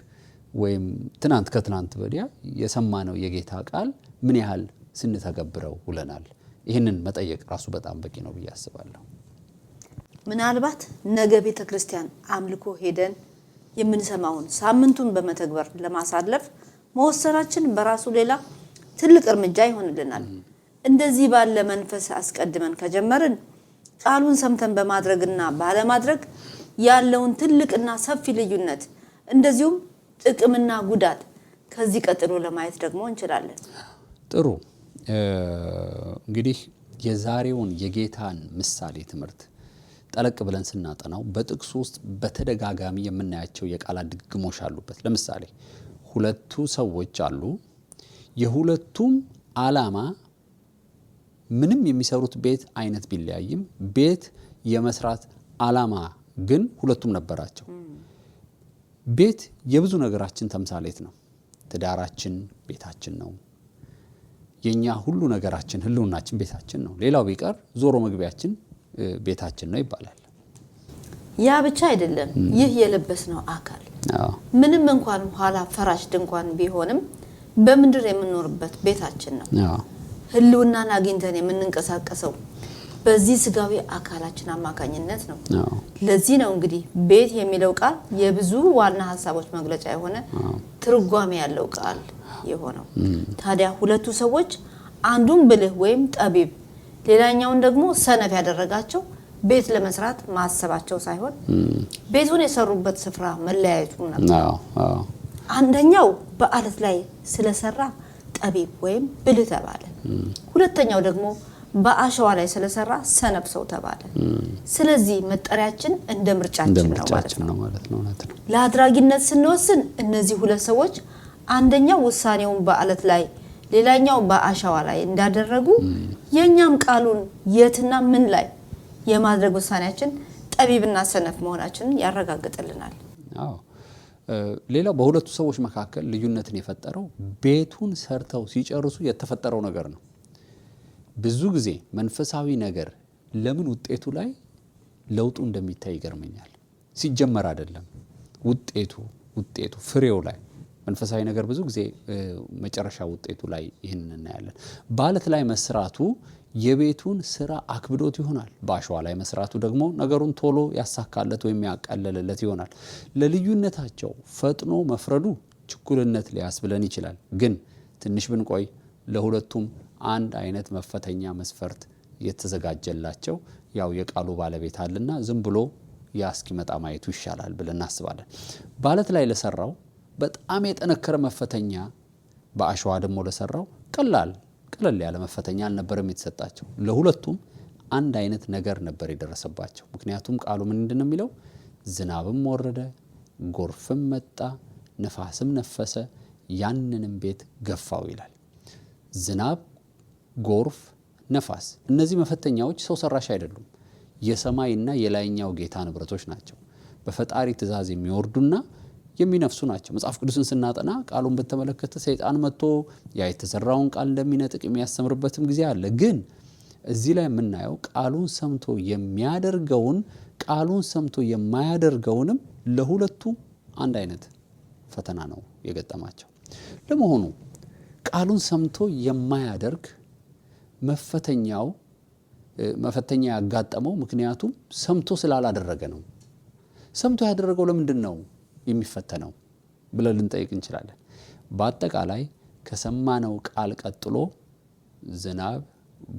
ወይም ትናንት ከትናንት ወዲያ የሰማነው የጌታ ቃል ምን ያህል ስንተገብረው ውለናል? ይህንን መጠየቅ ራሱ በጣም በቂ ነው ብዬ አስባለሁ። ምናልባት ነገ ቤተክርስቲያን አምልኮ ሄደን የምንሰማውን ሳምንቱን በመተግበር ለማሳለፍ መወሰናችን በራሱ ሌላ ትልቅ እርምጃ ይሆንልናል። እንደዚህ ባለ መንፈስ አስቀድመን ከጀመርን ቃሉን ሰምተን በማድረግና ባለማድረግ ያለውን ትልቅና ሰፊ ልዩነት እንደዚሁም ጥቅምና ጉዳት ከዚህ ቀጥሎ ለማየት ደግሞ እንችላለን። ጥሩ። እንግዲህ የዛሬውን የጌታን ምሳሌ ትምህርት ጠለቅ ብለን ስናጠናው በጥቅሱ ውስጥ በተደጋጋሚ የምናያቸው የቃላት ድግግሞሽ አሉበት። ለምሳሌ ሁለቱ ሰዎች አሉ። የሁለቱም ዓላማ ምንም የሚሰሩት ቤት አይነት ቢለያይም ቤት የመስራት ዓላማ ግን ሁለቱም ነበራቸው። ቤት የብዙ ነገራችን ተምሳሌት ነው። ትዳራችን ቤታችን ነው። የኛ ሁሉ ነገራችን ህልውናችን ቤታችን ነው። ሌላው ቢቀር ዞሮ መግቢያችን ቤታችን ነው ይባላል። ያ ብቻ አይደለም። ይህ የለበስነው አካል ምንም እንኳን ኋላ ፈራሽ ድንኳን ቢሆንም በምድር የምንኖርበት ቤታችን ነው። ህልውናን አግኝተን የምንንቀሳቀሰው በዚህ ስጋዊ አካላችን አማካኝነት ነው። ለዚህ ነው እንግዲህ ቤት የሚለው ቃል የብዙ ዋና ሀሳቦች መግለጫ የሆነ ትርጓሜ ያለው ቃል የሆነው። ታዲያ ሁለቱ ሰዎች አንዱን ብልህ ወይም ጠቢብ ሌላኛውን ደግሞ ሰነፍ ያደረጋቸው ቤት ለመስራት ማሰባቸው ሳይሆን ቤቱን የሰሩበት ስፍራ መለያየቱ ነበር። አንደኛው በአለት ላይ ስለሰራ ጠቢብ ወይም ብልህ ተባለ። ሁለተኛው ደግሞ በአሸዋ ላይ ስለሰራ ሰነፍ ሰው ተባለ። ስለዚህ መጠሪያችን እንደ ምርጫችን ነው ማለት ነው። ለአድራጊነት ስንወስን እነዚህ ሁለት ሰዎች አንደኛው ውሳኔውን በአለት ላይ ሌላኛው በአሸዋ ላይ እንዳደረጉ የኛም ቃሉን የትና ምን ላይ የማድረግ ውሳኔያችን ጠቢብና ሰነፍ መሆናችንን ያረጋግጥልናል። ሌላው በሁለቱ ሰዎች መካከል ልዩነትን የፈጠረው ቤቱን ሰርተው ሲጨርሱ የተፈጠረው ነገር ነው። ብዙ ጊዜ መንፈሳዊ ነገር ለምን ውጤቱ ላይ ለውጡ እንደሚታይ ይገርመኛል። ሲጀመር አይደለም ውጤቱ ፍሬው ላይ መንፈሳዊ ነገር ብዙ ጊዜ መጨረሻ ውጤቱ ላይ ይህንን እናያለን። በአለት ላይ መስራቱ የቤቱን ስራ አክብዶት ይሆናል። በአሸዋ ላይ መስራቱ ደግሞ ነገሩን ቶሎ ያሳካለት ወይም ያቀለለለት ይሆናል። ለልዩነታቸው ፈጥኖ መፍረዱ ችኩልነት ሊያስብለን ይችላል። ግን ትንሽ ብንቆይ ለሁለቱም አንድ አይነት መፈተኛ መስፈርት የተዘጋጀላቸው ያው የቃሉ ባለቤት አለና ዝም ብሎ ያስኪመጣ ማየቱ ይሻላል ብለን እናስባለን። በአለት ላይ ለሰራው በጣም የጠነከረ መፈተኛ፣ በአሸዋ ደግሞ ለሰራው ቀለል ያለ መፈተኛ አልነበረም የተሰጣቸው። ለሁለቱም አንድ አይነት ነገር ነበር የደረሰባቸው። ምክንያቱም ቃሉ ምንድን ነው የሚለው? ዝናብም ወረደ፣ ጎርፍም መጣ፣ ነፋስም ነፈሰ፣ ያንንም ቤት ገፋው ይላል። ዝናብ፣ ጎርፍ፣ ነፋስ እነዚህ መፈተኛዎች ሰው ሰራሽ አይደሉም። የሰማይና የላይኛው ጌታ ንብረቶች ናቸው። በፈጣሪ ትእዛዝ የሚወርዱና የሚነፍሱ ናቸው። መጽሐፍ ቅዱስን ስናጠና ቃሉን በተመለከተ ሰይጣን መጥቶ ያ የተዘራውን ቃል እንደሚነጥቅ የሚያስተምርበትም ጊዜ አለ። ግን እዚህ ላይ የምናየው ቃሉን ሰምቶ የሚያደርገውን ቃሉን ሰምቶ የማያደርገውንም ለሁለቱ አንድ አይነት ፈተና ነው የገጠማቸው። ለመሆኑ ቃሉን ሰምቶ የማያደርግ መፈተኛ ያጋጠመው ምክንያቱም ሰምቶ ስላላደረገ ነው። ሰምቶ ያደረገው ለምንድን ነው የሚፈተነው ብለን ልንጠይቅ እንችላለን። በአጠቃላይ ከሰማነው ቃል ቀጥሎ ዝናብ፣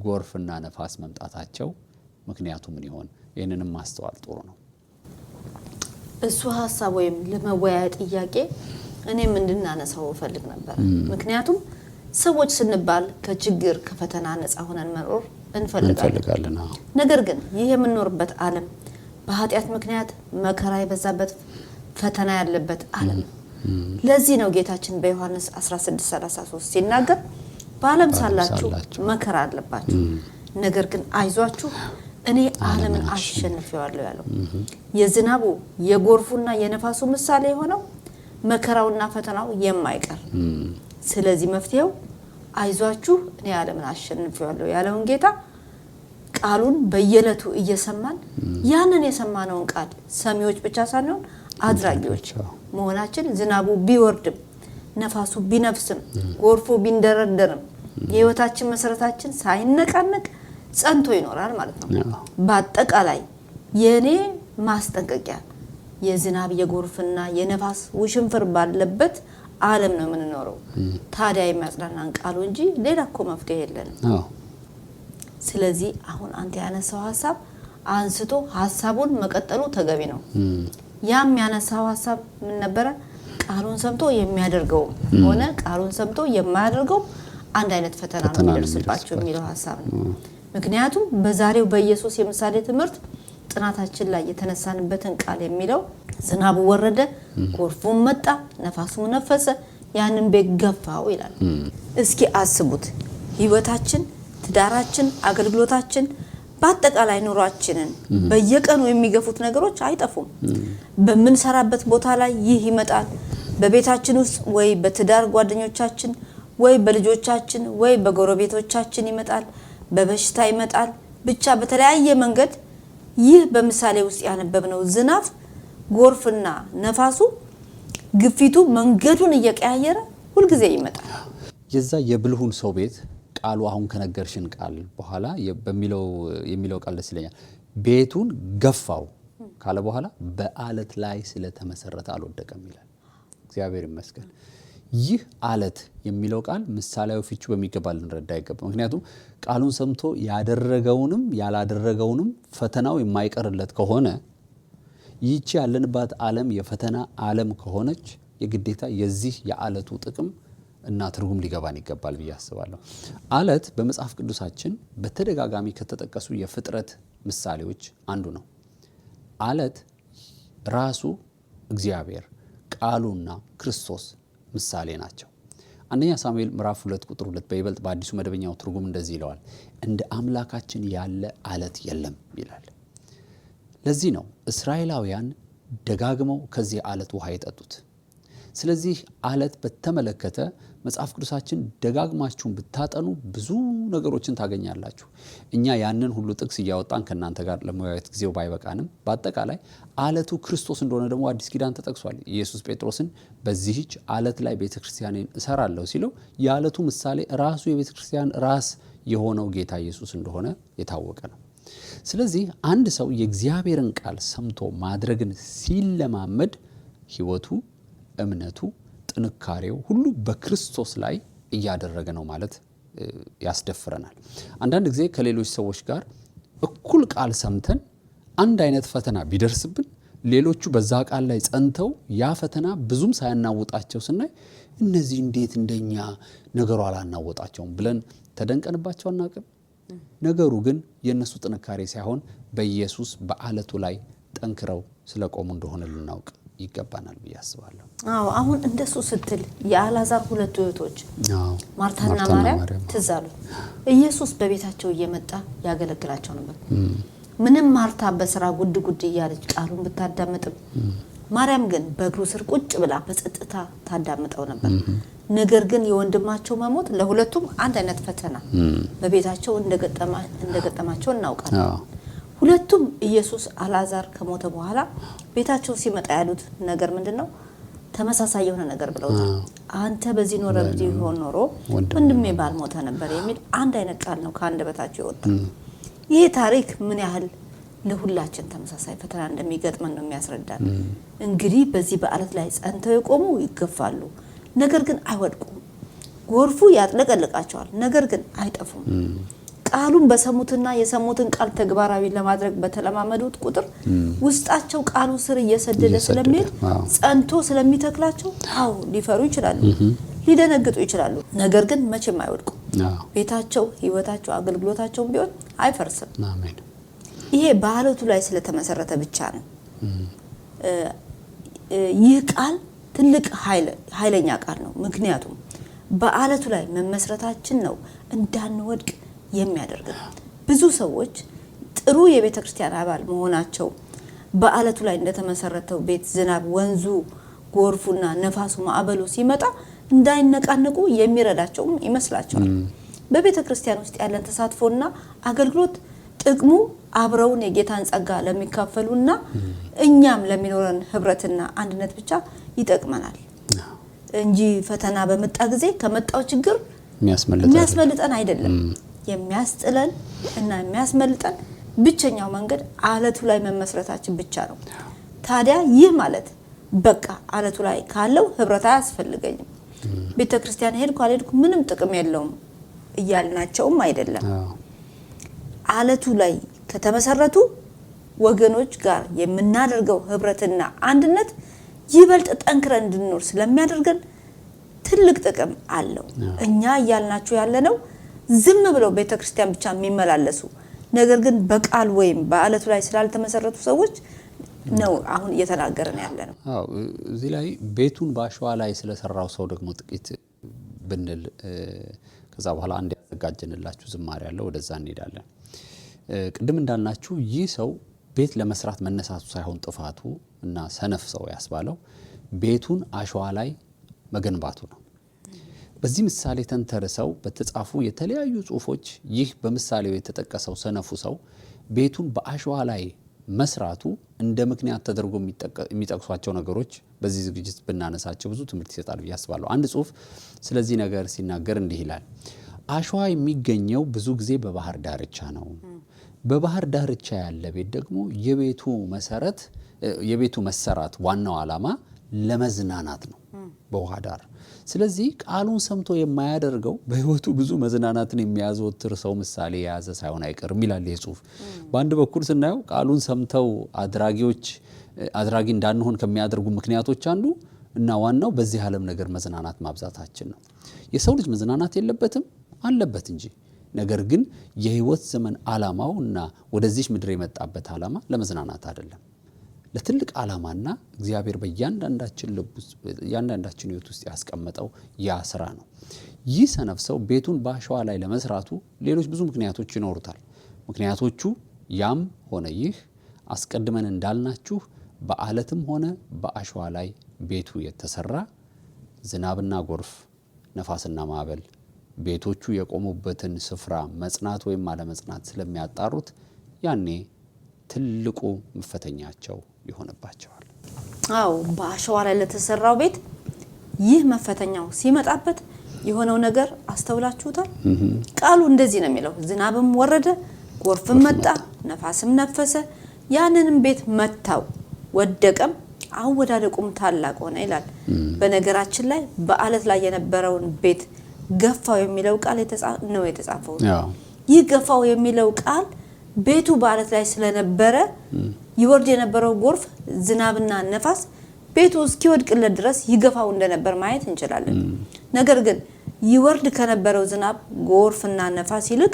ጎርፍና ነፋስ መምጣታቸው ምክንያቱ ምን ይሆን? ይህንንም ማስተዋል ጥሩ ነው። እሱ ሀሳብ ወይም ለመወያያ ጥያቄ እኔም እንድናነሳው እፈልግ ነበር። ምክንያቱም ሰዎች ስንባል ከችግር ከፈተና ነፃ ሆነን መኖር እንፈልጋለን። ነገር ግን ይህ የምንኖርበት ዓለም በኃጢአት ምክንያት መከራ የበዛበት ፈተና ያለበት ዓለም ነው። ለዚህ ነው ጌታችን በዮሐንስ 16:33 ሲናገር በዓለም ሳላችሁ መከራ አለባችሁ፣ ነገር ግን አይዟችሁ እኔ ዓለምን አሸንፌዋለሁ ያለው። የዝናቡ የጎርፉና የነፋሱ ምሳሌ የሆነው መከራውና ፈተናው የማይቀር ስለዚህ መፍትሄው አይዟችሁ እኔ ዓለምን አሸንፌዋለሁ ያለውን ጌታ ቃሉን በየለቱ እየሰማን ያንን የሰማነውን ቃል ሰሚዎች ብቻ ሳይሆን አድራጊዎች መሆናችን ዝናቡ ቢወርድም ነፋሱ ቢነፍስም ጎርፉ ቢንደረደርም የህይወታችን መሰረታችን ሳይነቃነቅ ጸንቶ ይኖራል ማለት ነው። በአጠቃላይ የኔ ማስጠንቀቂያ የዝናብ የጎርፍና የነፋስ ውሽንፍር ባለበት ዓለም ነው የምንኖረው። ታዲያ የሚያጽናናን ቃሉ እንጂ ሌላ እኮ መፍትሄ የለንም። ስለዚህ አሁን አንተ ያነሳው ሐሳብ አንስቶ ሐሳቡን መቀጠሉ ተገቢ ነው። ያም ያነሳው ሐሳብ ምን ነበር? ቃሉን ሰምቶ የሚያደርገው ሆነ ቃሉን ሰምቶ የማያደርገው አንድ አይነት ፈተና ነው የሚደርስባቸው የሚለው ሐሳብ ነው። ምክንያቱም በዛሬው በኢየሱስ የምሳሌ ትምህርት ጥናታችን ላይ የተነሳንበትን ቃል የሚለው ዝናቡ ወረደ፣ ጎርፉም መጣ፣ ነፋሱም ነፈሰ፣ ያንን ቤት ገፋው ይላል። እስኪ አስቡት፣ ህይወታችን፣ ትዳራችን፣ አገልግሎታችን በአጠቃላይ ኑሯችንን በየቀኑ የሚገፉት ነገሮች አይጠፉም። በምንሰራበት ቦታ ላይ ይህ ይመጣል። በቤታችን ውስጥ ወይ በትዳር ጓደኞቻችን ወይ በልጆቻችን ወይ በጎረቤቶቻችን ይመጣል፣ በበሽታ ይመጣል። ብቻ በተለያየ መንገድ ይህ በምሳሌ ውስጥ ያነበብነው ዝናብ፣ ጎርፍና ነፋሱ ግፊቱ መንገዱን እየቀያየረ ሁሉ ጊዜ ይመጣል። የዛ የብልሁን ሰው ቤት ቃሉ አሁን ከነገርሽን ቃል በኋላ የሚለው ቃል ደስ ይለኛል። ቤቱን ገፋው ካለ በኋላ በአለት ላይ ስለተመሰረተ አልወደቀም ይላል። እግዚአብሔር ይመስገን። ይህ አለት የሚለው ቃል ምሳሌያዊ ፍቹ በሚገባ ልንረዳ ይገባል። ምክንያቱም ቃሉን ሰምቶ ያደረገውንም ያላደረገውንም ፈተናው የማይቀርለት ከሆነ ይህች ያለንባት ዓለም የፈተና ዓለም ከሆነች የግዴታ የዚህ የአለቱ ጥቅም እና ትርጉም ሊገባን ይገባል ብዬ አስባለሁ። አለት በመጽሐፍ ቅዱሳችን በተደጋጋሚ ከተጠቀሱ የፍጥረት ምሳሌዎች አንዱ ነው። አለት ራሱ እግዚአብሔር ቃሉና ክርስቶስ ምሳሌ ናቸው። አንደኛ ሳሙኤል ምዕራፍ 2:2 በይበልጥ በአዲሱ መደበኛው ትርጉም እንደዚህ ይለዋል፣ እንደ አምላካችን ያለ አለት የለም ይላል። ለዚህ ነው እስራኤላውያን ደጋግመው ከዚህ አለት ውሃ የጠጡት። ስለዚህ አለት በተመለከተ መጽሐፍ ቅዱሳችን ደጋግማችሁን ብታጠኑ ብዙ ነገሮችን ታገኛላችሁ። እኛ ያንን ሁሉ ጥቅስ እያወጣን ከናንተ ጋር ለመወያየት ጊዜው ባይበቃንም በአጠቃላይ አለቱ ክርስቶስ እንደሆነ ደግሞ አዲስ ኪዳን ተጠቅሷል። ኢየሱስ ጴጥሮስን በዚህች አለት ላይ ቤተክርስቲያንን እሰራለሁ ሲለው የአለቱ ምሳሌ ራሱ የቤተክርስቲያን ራስ የሆነው ጌታ ኢየሱስ እንደሆነ የታወቀ ነው። ስለዚህ አንድ ሰው የእግዚአብሔርን ቃል ሰምቶ ማድረግን ሲለማመድ ሕይወቱ፣ እምነቱ፣ ጥንካሬው ሁሉ በክርስቶስ ላይ እያደረገ ነው ማለት ያስደፍረናል። አንዳንድ ጊዜ ከሌሎች ሰዎች ጋር እኩል ቃል ሰምተን አንድ አይነት ፈተና ቢደርስብን ሌሎቹ በዛ ቃል ላይ ጸንተው ያ ፈተና ብዙም ሳያናውጣቸው ስናይ እነዚህ እንዴት እንደኛ ነገሩ አላናወጣቸውም ብለን ተደንቀንባቸው አናውቅም። ነገሩ ግን የነሱ ጥንካሬ ሳይሆን በኢየሱስ በአለቱ ላይ ጠንክረው ስለቆሙ እንደሆነ ልናውቅ ይገባናል ብዬ አስባለሁ። አሁን እንደሱ ስትል የአልዓዛር ሁለት እህቶች ማርታና ማርያም ትዝ አሉ። ኢየሱስ በቤታቸው እየመጣ ያገለግላቸው ነበር። ምንም ማርታ በስራ ጉድ እያለች ቃሉን ብታዳምጥም ማርያም ግን በእግሩ ስር ቁጭ ብላ በጸጥታ ታዳምጠው ነበር። ነገር ግን የወንድማቸው መሞት ለሁለቱም አንድ አይነት ፈተና በቤታቸው እንደገጠማቸው እናውቃለን። ሁለቱም ኢየሱስ አልዓዛር ከሞተ በኋላ ቤታቸው ሲመጣ ያሉት ነገር ምንድነው? ተመሳሳይ የሆነ ነገር ብለውታል። አንተ በዚህ ኖረ ቢሆን ኖሮ ወንድሜ ባልሞተ ነበር የሚል አንድ አይነት ቃል ነው ከአንደበታቸው የወጣው። ይሄ ታሪክ ምን ያህል ለሁላችን ተመሳሳይ ፈተና እንደሚገጥመን ነው የሚያስረዳን። እንግዲህ በዚህ በአለት ላይ ጸንተው የቆሙ ይገፋሉ፣ ነገር ግን አይወድቁም። ጎርፉ ያጥለቀልቃቸዋል፣ ነገር ግን አይጠፉም። ቃሉን በሰሙትና የሰሙትን ቃል ተግባራዊ ለማድረግ በተለማመዱት ቁጥር ውስጣቸው ቃሉ ስር እየሰደደ ስለሚሄድ ጸንቶ ስለሚተክላቸው አው ሊፈሩ ይችላሉ፣ ሊደነግጡ ይችላሉ፣ ነገር ግን መቼም አይወድቁም። ቤታቸው፣ ህይወታቸው፣ አገልግሎታቸው ቢሆን አይፈርስም። አሜን። ይሄ በአለቱ ላይ ስለተመሰረተ ብቻ ነው። ይህ ቃል ትልቅ ኃይለኛ ቃል ነው። ምክንያቱም በአለቱ ላይ መመስረታችን ነው እንዳንወድቅ የሚያደርግ። ብዙ ሰዎች ጥሩ የቤተክርስቲያን አባል መሆናቸው በአለቱ ላይ እንደተመሰረተው ቤት ዝናብ፣ ወንዙ፣ ጎርፉና ነፋሱ፣ ማዕበሉ ሲመጣ እንዳይነቃነቁ የሚረዳቸው ይመስላቸዋል። በቤተክርስቲያን ውስጥ ያለን ተሳትፎና አገልግሎት ጥቅሙ አብረውን የጌታን ጸጋ ለሚካፈሉና እኛም ለሚኖረን ህብረትና አንድነት ብቻ ይጠቅመናል እንጂ ፈተና በመጣ ጊዜ ከመጣው ችግር የሚያስመልጠን አይደለም። የሚያስጥለን እና የሚያስመልጠን ብቸኛው መንገድ አለቱ ላይ መመስረታችን ብቻ ነው። ታዲያ ይህ ማለት በቃ አለቱ ላይ ካለው ህብረት አያስፈልገኝም፣ ቤተክርስቲያን ሄድኩ አልሄድኩ ምንም ጥቅም የለውም እያልናቸውም አይደለም። አለቱ ላይ ከተመሰረቱ ወገኖች ጋር የምናደርገው ህብረትና አንድነት ይበልጥ ጠንክረን እንድንኖር ስለሚያደርገን ትልቅ ጥቅም አለው። እኛ እያልናቸው ያለነው ዝም ብለው ቤተክርስቲያን ብቻ የሚመላለሱ ነገር ግን በቃል ወይም በአለቱ ላይ ስላልተመሰረቱ ሰዎች ነው አሁን እየተናገረን ያለነው። እዚህ ላይ ቤቱን ባሸዋ ላይ ስለሰራው ሰው ደግሞ ጥቂት ብንል ከዛ በኋላ አንድ ያዘጋጀንላችሁ ዝማሬ ያለው ወደዛ እንሄዳለን። ቅድም እንዳልናችሁ ይህ ሰው ቤት ለመስራት መነሳቱ ሳይሆን ጥፋቱ እና ሰነፍ ሰው ያስባለው ቤቱን አሸዋ ላይ መገንባቱ ነው። በዚህ ምሳሌ ተንተርሰው በተጻፉ የተለያዩ ጽሁፎች ይህ በምሳሌው የተጠቀሰው ሰነፉ ሰው ቤቱን በአሸዋ ላይ መስራቱ እንደ ምክንያት ተደርጎ የሚጠቅሷቸው ነገሮች በዚህ ዝግጅት ብናነሳቸው ብዙ ትምህርት ይሰጣል ብዬ አስባለሁ። አንድ ጽሁፍ ስለዚህ ነገር ሲናገር እንዲህ ይላል። አሸዋ የሚገኘው ብዙ ጊዜ በባህር ዳርቻ ነው። በባህር ዳርቻ ያለ ቤት ደግሞ የቤቱ መሰራት ዋናው ዓላማ ለመዝናናት ነው በውሃ ዳር። ስለዚህ ቃሉን ሰምቶ የማያደርገው በህይወቱ ብዙ መዝናናትን የሚያዘወትር ሰው ምሳሌ የያዘ ሳይሆን አይቀርም ይላል ይህ ጽሁፍ። በአንድ በኩል ስናየው ቃሉን ሰምተው አድራጊ እንዳንሆን ከሚያደርጉ ምክንያቶች አንዱ እና ዋናው በዚህ ዓለም ነገር መዝናናት ማብዛታችን ነው። የሰው ልጅ መዝናናት የለበትም አለበት እንጂ። ነገር ግን የህይወት ዘመን ዓላማው እና ወደዚህ ምድር የመጣበት ዓላማ ለመዝናናት አይደለም፣ ለትልቅ ዓላማና እግዚአብሔር በእያንዳንዳችን ልብ ውስጥ በእያንዳንዳችን ህይወት ውስጥ ያስቀመጠው ያ ስራ ነው። ይህ ሰነፍ ሰው ቤቱን በአሸዋ ላይ ለመስራቱ ሌሎች ብዙ ምክንያቶች ይኖሩታል። ምክንያቶቹ ያም ሆነ ይህ አስቀድመን እንዳልናችሁ በአለትም ሆነ በአሸዋ ላይ ቤቱ የተሰራ ዝናብና ጎርፍ፣ ነፋስና ማዕበል ቤቶቹ የቆሙበትን ስፍራ መጽናት ወይም አለመጽናት ስለሚያጣሩት ያኔ ትልቁ መፈተኛቸው ይሆንባቸዋል። አው በአሸዋ ላይ ለተሰራው ቤት ይህ መፈተኛው ሲመጣበት የሆነው ነገር አስተውላችሁታል? ቃሉ እንደዚህ ነው የሚለው፣ ዝናብም ወረደ፣ ጎርፍም መጣ፣ ነፋስም ነፈሰ፣ ያንንም ቤት መታው፣ ወደቀም፣ አወዳደቁም ታላቅ ሆነ ይላል። በነገራችን ላይ በአለት ላይ የነበረውን ቤት ገፋው የሚለው ቃል ነው የተጻፈው። ይህ ገፋው የሚለው ቃል ቤቱ በአለት ላይ ስለነበረ ይወርድ የነበረው ጎርፍ፣ ዝናብና ነፋስ ቤቱ እስኪወድቅለት ድረስ ይገፋው እንደነበር ማየት እንችላለን። ነገር ግን ይወርድ ከነበረው ዝናብ፣ ጎርፍና ነፋስ ይልቅ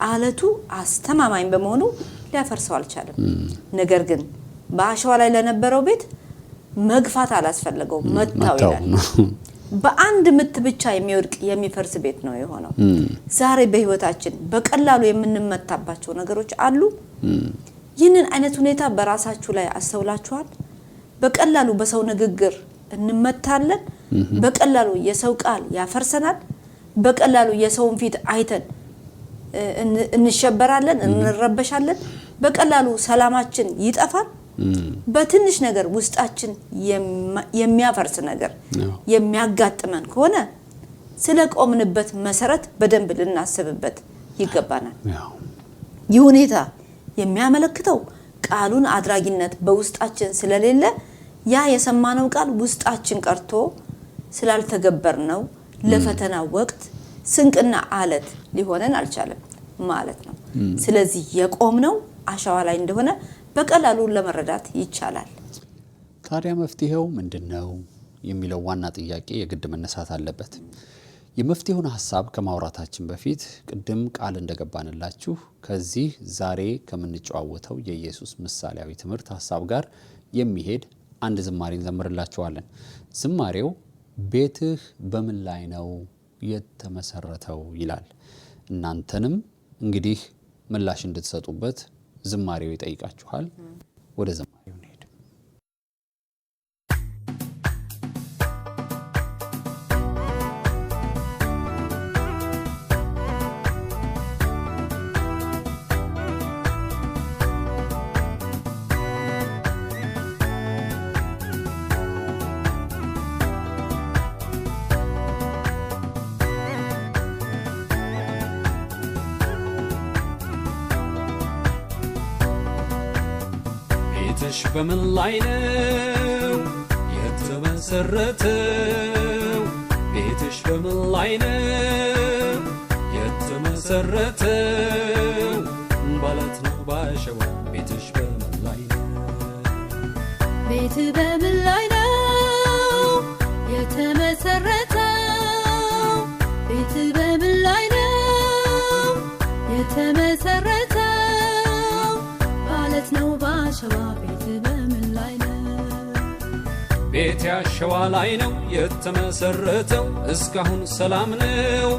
አለቱ አስተማማኝ በመሆኑ ሊያፈርሰው አልቻለም። ነገር ግን በአሸዋ ላይ ለነበረው ቤት መግፋት አላስፈለገው፣ መታው ይላል። በአንድ ምት ብቻ የሚወድቅ የሚፈርስ ቤት ነው የሆነው። ዛሬ በህይወታችን በቀላሉ የምንመታባቸው ነገሮች አሉ። ይህንን አይነት ሁኔታ በራሳችሁ ላይ አስተውላችኋል? በቀላሉ በሰው ንግግር እንመታለን፣ በቀላሉ የሰው ቃል ያፈርሰናል። በቀላሉ የሰውን ፊት አይተን እንሸበራለን፣ እንረበሻለን። በቀላሉ ሰላማችን ይጠፋል። በትንሽ ነገር ውስጣችን የሚያፈርስ ነገር የሚያጋጥመን ከሆነ ስለቆምንበት መሰረት በደንብ ልናስብበት ይገባናል። ይህ ሁኔታ የሚያመለክተው ቃሉን አድራጊነት በውስጣችን ስለሌለ ያ የሰማነው ቃል ውስጣችን ቀርቶ ስላልተገበርነው ለፈተና ወቅት ስንቅና አለት ሊሆነን አልቻለም ማለት ነው። ስለዚህ የቆምነው አሸዋ ላይ እንደሆነ በቀላሉ ለመረዳት ይቻላል። ታዲያ መፍትሄው ምንድነው የሚለው ዋና ጥያቄ የግድ መነሳት አለበት። የመፍትሄውን ሐሳብ ከማውራታችን በፊት ቅድም ቃል እንደገባንላችሁ ከዚህ ዛሬ ከምንጨዋወተው የኢየሱስ ምሳሌያዊ ትምህርት ሐሳብ ጋር የሚሄድ አንድ ዝማሬ እንዘምርላችኋለን። ዝማሬው ቤትህ በምን ላይ ነው የተመሰረተው ይላል። እናንተንም እንግዲህ ምላሽ እንድትሰጡበት ዝማሬው ይጠይቃችኋል። ወደ ዝማሬው እንሄድ። ቤትሽ በምን ላይ ነው የተመሰረተው? ቤትሽ በምን ላይ ነው የተመሰረተው? ባለት ነው ባሸዋ። ቤትሽ በምን ላይ ነው? ቤትህ በምን ላይ ነው የተመሰረተው? ቤትህ በምን ላይ ነው የተመሰረተው? ባለት ነው ባሸዋ። ቤት አሸዋ ላይ ነው የተመሰረተው። እስካሁን ሰላም ነው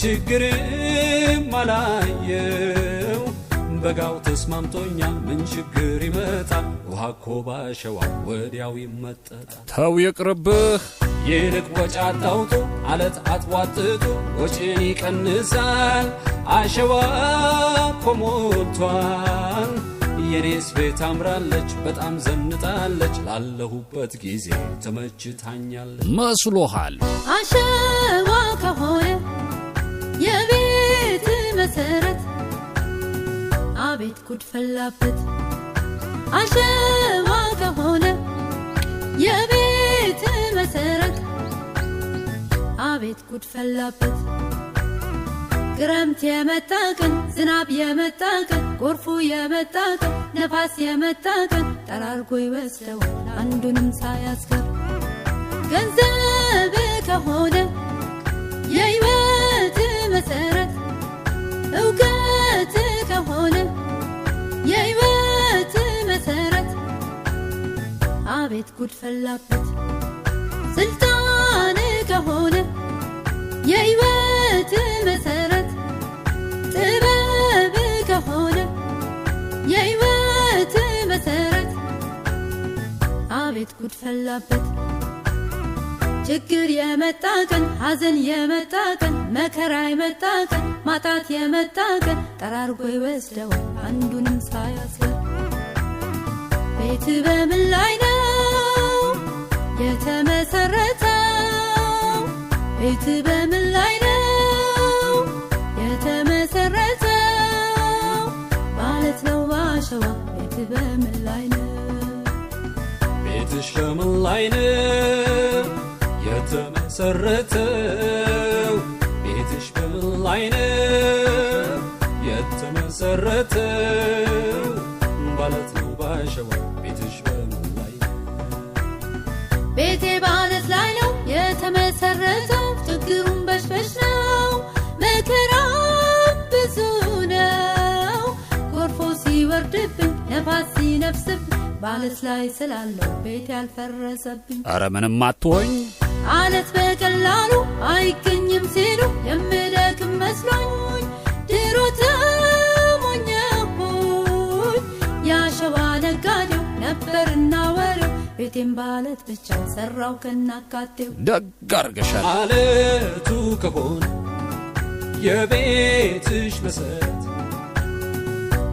ችግርም አላየው። በጋው ተስማምቶኛል ምን ችግር ይመጣል? ውሃ እኮ ባሸዋ ወዲያው ይመጠጣል። ተው ይቅርብህ ይልቅ ወጪ አታውጡ። አለት አጥዋጥጡ ወጪን ይቀንሳል። አሸዋ እኮ ሞልቷል። የኔስ ቤት አምራለች በጣም ዘንጣለች። ላለሁበት ጊዜ ተመችታኛለች መስሎሃል? አሸዋ ከሆነ የቤት መሰረት አቤት ጉድ ፈላበት። አሸዋ ከሆነ የቤት መሰረት አቤት ጉድ ፈላበት። ክረምት የመጣ ቀን፣ ዝናብ የመጣ ቀን፣ ጎርፉ የመጣ ቀን፣ ነፋስ የመጣ ቀን ጠራርጎ ይወስደዋል አንዱንም ሳያስቀር። ገንዘብ ከሆነ የሕይወት መሰረት፣ እውቀት ከሆነ የሕይወት መሰረት አቤት ጉድ ፈላበት። ስልጣን ከሆነ የሕይወት መሰረት፣ ጥበብ ከሆነ የሕይወት መሰረት አቤት ጉድ ፈላበት። ችግር የመጣ ቀን፣ ሐዘን የመጣ ቀን፣ መከራ የመጣ ቀን፣ ማጣት የመጣ ቀን ጠራርጎ ይወስደዋል አንዱንም ሳያስቀር። ቤት በምን ላይ ነው የተመሰረተው? ቤት በምን ላይ ነው የተመሰረተው? ማለት ነው ባሸዋ። ቤት በምን ላይ ነው? ቤትሽ በምን ላይ ነው የተመሰረተው? ቤትሽ በምን ላይ ነው የተመሰረተው? ባለት ነው ባሸዋ። ቤትሽ በምን ላይ ነው? ቤቴ ባለት ላይ ነው የተመሰረተው። ችግሩን በሽበሽ ነው፣ መከራው ብዙ ነው። ጎርፎ ሲወርድብኝ፣ ነፋስ ሲነፍስብኝ፣ ባለት ላይ ስላለው ቤት ያልፈረሰብኝ። አረ ምንም አትሆኝ አለት በቀላሉ አይገኝም ሲሉ የምደክም መስሎኝ ድሮ ተሞኘሁኝ። ያሸዋ ነጋዴው ነበርና ወሬው ቤቴን ባለት ብቻ ሰራው ከናካቴው ደግ አርገሻል አለቱ ከሆነ የቤትሽ መሰረት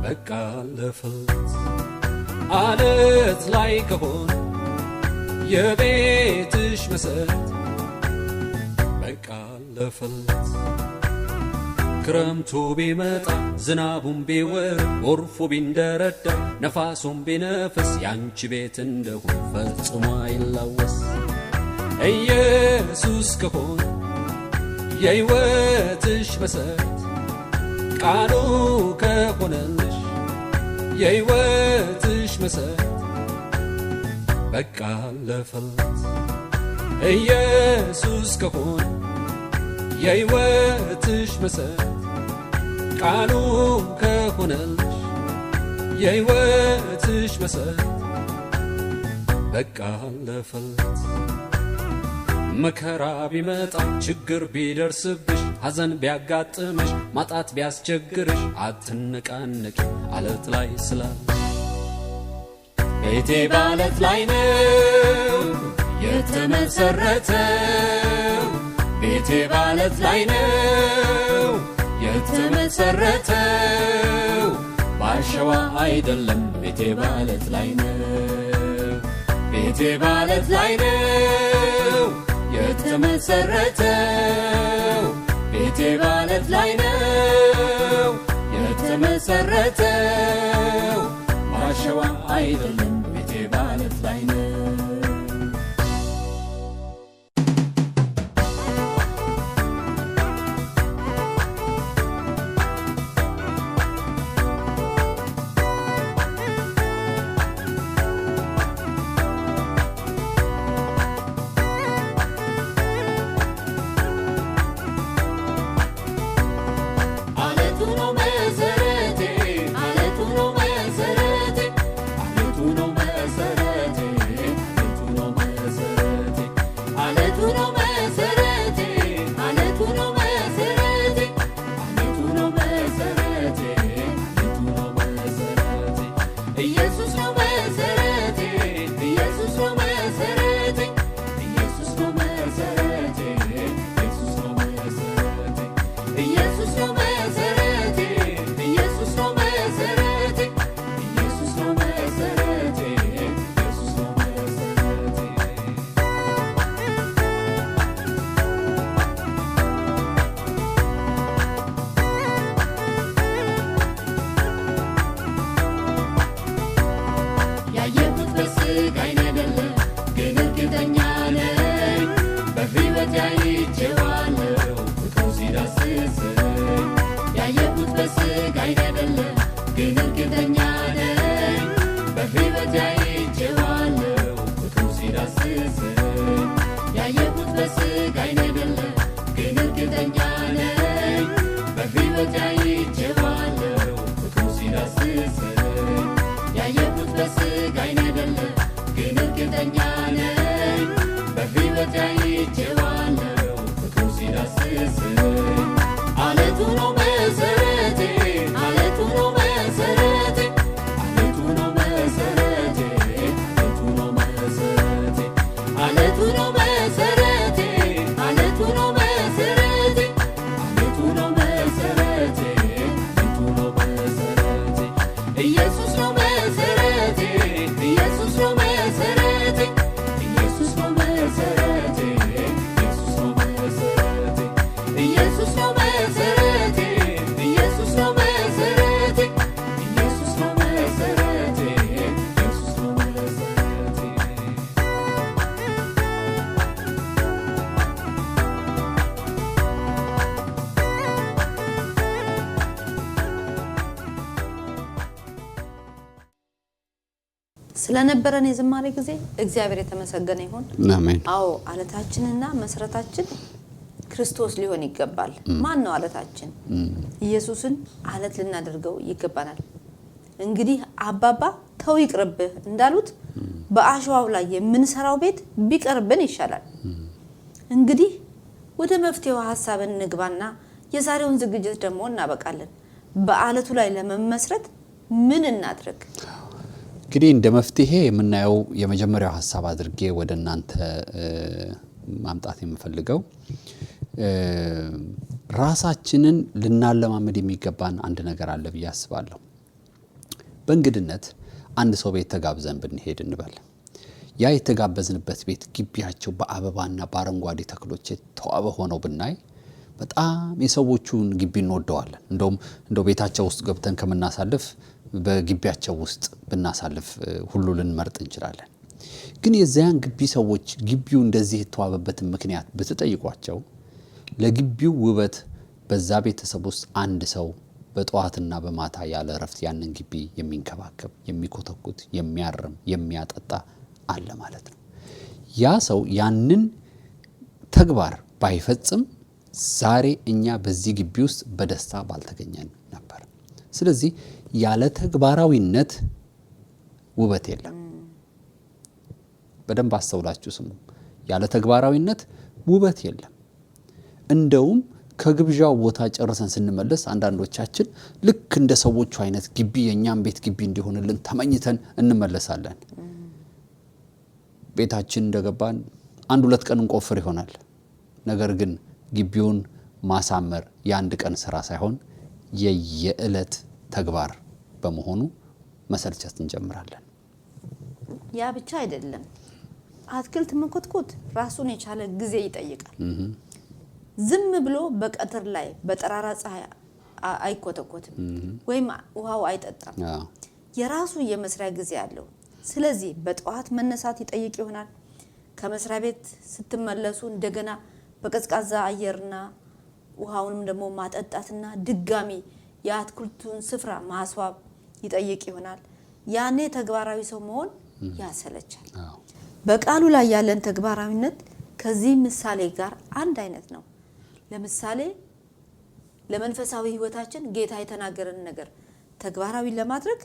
በቃ አለፈለት አለት ላይ ከሆነ የቤትሽ መሰረት በቃ አለፈለት ክረምቱ ቢመጣ ዝናቡም ቢወርድ ጎርፉ ቢንደረዳ ነፋሱም ቢነፍስ ያንቺ ቤት እንደሆነ ፈጽሞ አይላወስ ኢየሱስ ከሆነ የሕይወትሽ መሰረት ቃሉ ከሆነልሽ የሕይወትሽ መሰረት በቃ አለፈለት ኢየሱስ ከሆነ የሕይወትሽ መሰረት ቃሉ ከሆነልሽ የሕይወትሽ መሰረት በቃ አለፈለት መከራ ቢመጣ ችግር ቢደርስብሽ ሐዘን ቢያጋጥምሽ ማጣት ቢያስቸግርሽ አትነቃነቂ አለት ላይ ስላለሽ ቤቴ ባለት ላይ ነው የተመሰረተው ቤቴ ባለት ላይ ነው የተመሰረተው ባሸዋ አይደለም ቤቴ ባለት ላይ ነው ቤቴ ባለት ላይ ነው የተመሰረተው ቤቴ ባለት ላይ ነው የተመሰረተው ባሸዋ አይደለም ቤቴ ባለት ላይ ነው ስለነበረን የዝማሬ ጊዜ እግዚአብሔር የተመሰገነ ይሁን አሜን አዎ አለታችንና መስረታችን ክርስቶስ ሊሆን ይገባል ማን ነው አለታችን ኢየሱስን አለት ልናደርገው ይገባናል እንግዲህ አባባ ተው ይቅርብህ እንዳሉት በአሸዋው ላይ የምንሰራው ቤት ቢቀርብን ይሻላል እንግዲህ ወደ መፍትሄው ሐሳብ እንግባና የዛሬውን ዝግጅት ደግሞ እናበቃለን በአለቱ ላይ ለመመስረት ምን እናድርግ እንግዲህ እንደ መፍትሄ የምናየው የመጀመሪያው ሀሳብ አድርጌ ወደ እናንተ ማምጣት የምፈልገው ራሳችንን ልናለማመድ የሚገባን አንድ ነገር አለ ብዬ አስባለሁ። በእንግድነት አንድ ሰው ቤት ተጋብዘን ብንሄድ እንበል። ያ የተጋበዝንበት ቤት ግቢያቸው በአበባና በአረንጓዴ ተክሎች የተዋበ ሆነው ብናይ በጣም የሰዎቹን ግቢ እንወደዋለን። እንደው ቤታቸው ውስጥ ገብተን ከምናሳልፍ በግቢያቸው ውስጥ ብናሳልፍ ሁሉ ልንመርጥ እንችላለን። ግን የዚያን ግቢ ሰዎች ግቢው እንደዚህ የተዋበበትን ምክንያት ብትጠይቋቸው ለግቢው ውበት በዛ ቤተሰብ ውስጥ አንድ ሰው በጠዋትና በማታ ያለ እረፍት ያንን ግቢ የሚንከባከብ፣ የሚኮተኩት፣ የሚያርም፣ የሚያጠጣ አለ ማለት ነው። ያ ሰው ያንን ተግባር ባይፈጽም ዛሬ እኛ በዚህ ግቢ ውስጥ በደስታ ባልተገኘን ነበር። ስለዚህ ያለ ተግባራዊነት ውበት የለም። በደንብ አስተውላችሁ ስሙ። ያለ ተግባራዊነት ውበት የለም። እንደውም ከግብዣው ቦታ ጨርሰን ስንመለስ አንዳንዶቻችን ልክ እንደ ሰዎቹ አይነት ግቢ የኛም ቤት ግቢ እንዲሆንልን ተመኝተን እንመለሳለን። ቤታችን እንደገባን 1-2 ቀን እንቆፍር ይሆናል። ነገር ግን ግቢውን ማሳመር የአንድ ቀን ስራ ሳይሆን የየዕለት ተግባር በመሆኑ መሰልቸት እንጀምራለን። ያ ብቻ አይደለም። አትክልት መኮትኮት ራሱን የቻለ ጊዜ ይጠይቃል። ዝም ብሎ በቀትር ላይ በጠራራ ፀሐይ አይኮተኮትም ወይም ውሃው አይጠጣም። የራሱ የመስሪያ ጊዜ አለው። ስለዚህ በጠዋት መነሳት ይጠይቅ ይሆናል። ከመስሪያ ቤት ስትመለሱ እንደገና በቀዝቃዛ አየርና ውሃውንም ደግሞ ማጠጣትና ድጋሚ የአትክልቱን ስፍራ ማስዋብ ይጠይቅ ይሆናል። ያኔ ተግባራዊ ሰው መሆን ያሰለቻል። በቃሉ ላይ ያለን ተግባራዊነት ከዚህ ምሳሌ ጋር አንድ አይነት ነው። ለምሳሌ ለመንፈሳዊ ህይወታችን ጌታ የተናገረን ነገር ተግባራዊ ለማድረግ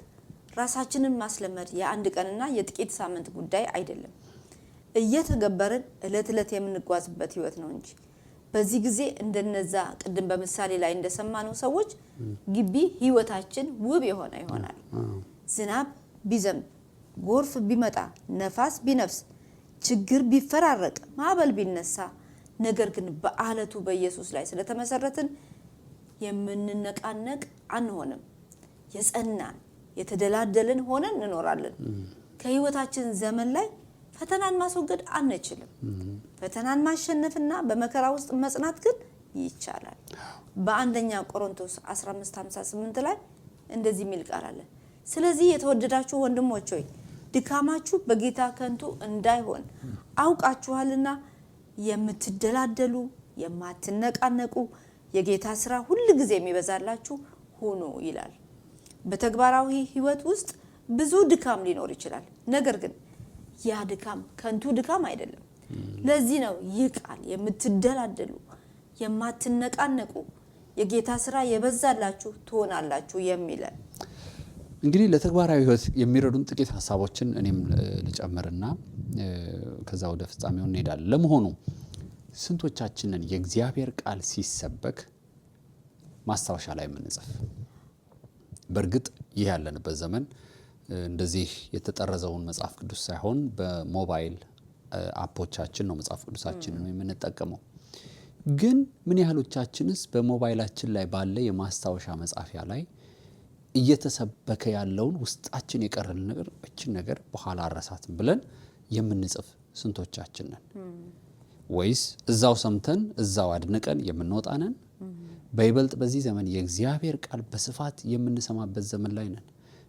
ራሳችንን ማስለመድ የአንድ ቀንና የጥቂት ሳምንት ጉዳይ አይደለም። እየተገበርን እለት እለት የምንጓዝበት ህይወት ነው እንጂ በዚህ ጊዜ እንደነዛ ቅድም በምሳሌ ላይ እንደሰማነው ሰዎች ግቢ ህይወታችን ውብ የሆነ ይሆናል። ዝናብ ቢዘንብ፣ ጎርፍ ቢመጣ፣ ነፋስ ቢነፍስ፣ ችግር ቢፈራረቅ፣ ማዕበል ቢነሳ፣ ነገር ግን በአለቱ በኢየሱስ ላይ ስለተመሰረትን የምንነቃነቅ አንሆንም። የጸናን የተደላደልን ሆነን እንኖራለን። ከህይወታችን ዘመን ላይ ፈተናን ማስወገድ አንችልም። ፈተናን ማሸነፍና በመከራ ውስጥ መጽናት ግን ይቻላል። በአንደኛ ቆሮንቶስ 15:58 ላይ እንደዚህ የሚል ቃል አለ። ስለዚህ የተወደዳችሁ ወንድሞች ሆይ ድካማችሁ በጌታ ከንቱ እንዳይሆን አውቃችኋልና የምትደላደሉ የማትነቃነቁ የጌታ ስራ ሁሉ ጊዜ የሚበዛላችሁ ሁኑ ይላል። በተግባራዊ ህይወት ውስጥ ብዙ ድካም ሊኖር ይችላል። ነገር ግን ያ ድካም ከንቱ ድካም አይደለም። ለዚህ ነው ይህ ቃል የምትደላደሉ የማትነቃነቁ የጌታ ስራ የበዛላችሁ ትሆናላችሁ የሚለው። እንግዲህ ለተግባራዊ ህይወት የሚረዱን ጥቂት ሀሳቦችን እኔም ልጨምርና ከዛ ወደ ፍጻሜው እንሄዳለን። ለመሆኑ ስንቶቻችንን የእግዚአብሔር ቃል ሲሰበክ ማስታወሻ ላይ የምንጽፍ? በእርግጥ ይህ ያለንበት ዘመን እንደዚህ የተጠረዘውን መጽሐፍ ቅዱስ ሳይሆን በሞባይል አፖቻችን ነው መጽሐፍ ቅዱሳችንን የምንጠቀመው። ግን ምን ያህሎቻችንስ በሞባይላችን ላይ ባለ የማስታወሻ መጻፊያ ላይ እየተሰበከ ያለውን ውስጣችን የቀረን ነገር እችን ነገር በኋላ አረሳትም ብለን የምንጽፍ ስንቶቻችን ነን? ወይስ እዛው ሰምተን እዛው አድንቀን የምንወጣነን? በይበልጥ በዚህ ዘመን የእግዚአብሔር ቃል በስፋት የምንሰማበት ዘመን ላይ ነን።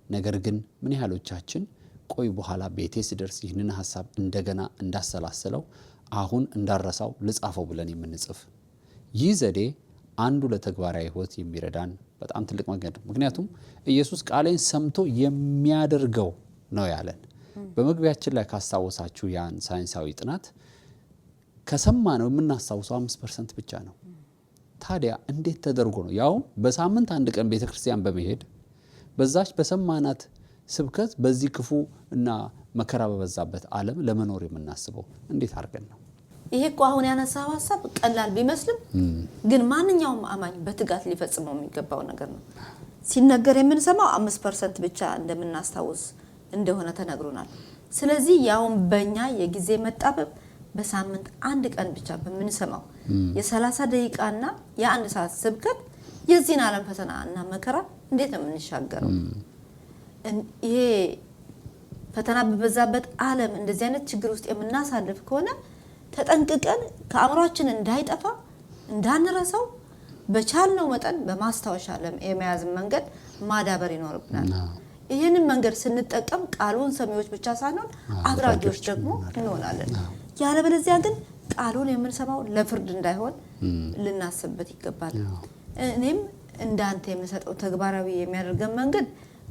ነገር ግን ምን ያህሎቻችን ቆይ በኋላ ቤቴ ስደርስ ይህንን ሐሳብ እንደገና እንዳሰላሰለው አሁን እንዳረሳው ልጻፈው ብለን የምንጽፍ? ይህ ዘዴ አንዱ ለተግባራዊ ህይወት የሚረዳን በጣም ትልቅ መንገድ ነው። ምክንያቱም ኢየሱስ ቃሌን ሰምቶ የሚያደርገው ነው ያለን። በመግቢያችን ላይ ካስታወሳችሁ ያን ሳይንሳዊ ጥናት ከሰማነው የምናስታውሰው 5% ብቻ ነው። ታዲያ እንዴት ተደርጎ ነው ያው በሳምንት አንድ ቀን ቤተክርስቲያን በመሄድ በዛች በሰማናት ስብከት በዚህ ክፉ እና መከራ በበዛበት ዓለም ለመኖር የምናስበው? እንዴት አድርገን ነው? ይሄ እኮ አሁን ያነሳው ሐሳብ ቀላል ቢመስልም ግን ማንኛውም አማኝ በትጋት ሊፈጽመው የሚገባው ነገር ነው። ሲነገር የምንሰማው 5% ብቻ እንደምናስታውስ እንደሆነ ተነግሮናል። ስለዚህ ያውን በእኛ የጊዜ መጣበብ በሳምንት አንድ ቀን ብቻ በምንሰማው የ30 ደቂቃና የ1 ሰዓት ስብከት የዚህን ዓለም ፈተናና መከራ እንዴት ነው የምንሻገረው? ይሄ ፈተና በበዛበት ዓለም እንደዚህ አይነት ችግር ውስጥ የምናሳልፍ ከሆነ ተጠንቅቀን ከአእምሯችን እንዳይጠፋ እንዳንረሳው በቻልነው መጠን በማስታወሻ የመያዝ መንገድ ማዳበር ይኖርብናል። ይህንን መንገድ ስንጠቀም ቃሉን ሰሚዎች ብቻ ሳይሆን አድራጊዎች ደግሞ እንሆናለን። ያለበለዚያ ግን ቃሉን የምንሰማው ለፍርድ እንዳይሆን ልናስብበት ይገባል። እኔም እንዳንተ የምሰጠው ተግባራዊ የሚያደርገን መንገድ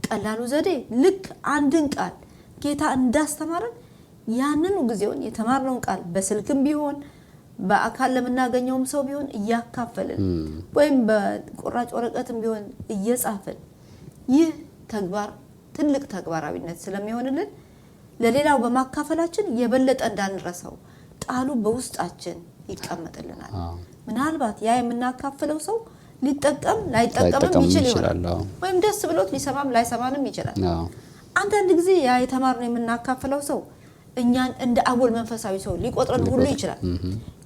ቀላሉ ዘዴ ልክ አንድን ቃል ጌታ እንዳስተማረን ያንኑ ጊዜውን የተማርነውን ቃል በስልክም ቢሆን በአካል ለምናገኘውም ሰው ቢሆን እያካፈልን ወይም በቁራጭ ወረቀትም ቢሆን እየጻፍን ይህ ተግባር ትልቅ ተግባራዊነት ስለሚሆንልን ለሌላው በማካፈላችን የበለጠ እንዳንረሳው ቃሉ በውስጣችን ይቀመጥልናል። ምናልባት ያ የምናካፍለው ሰው ሊጠቀም ላይጠቀምም ይችላል ወይም ደስ ብሎት ሊሰማም ላይሰማንም ይችላል። አንዳንድ ጊዜ ያ የተማርነው የምናካፍለው ሰው እኛን እንደ አቦል መንፈሳዊ ሰው ሊቆጥረን ሁሉ ይችላል።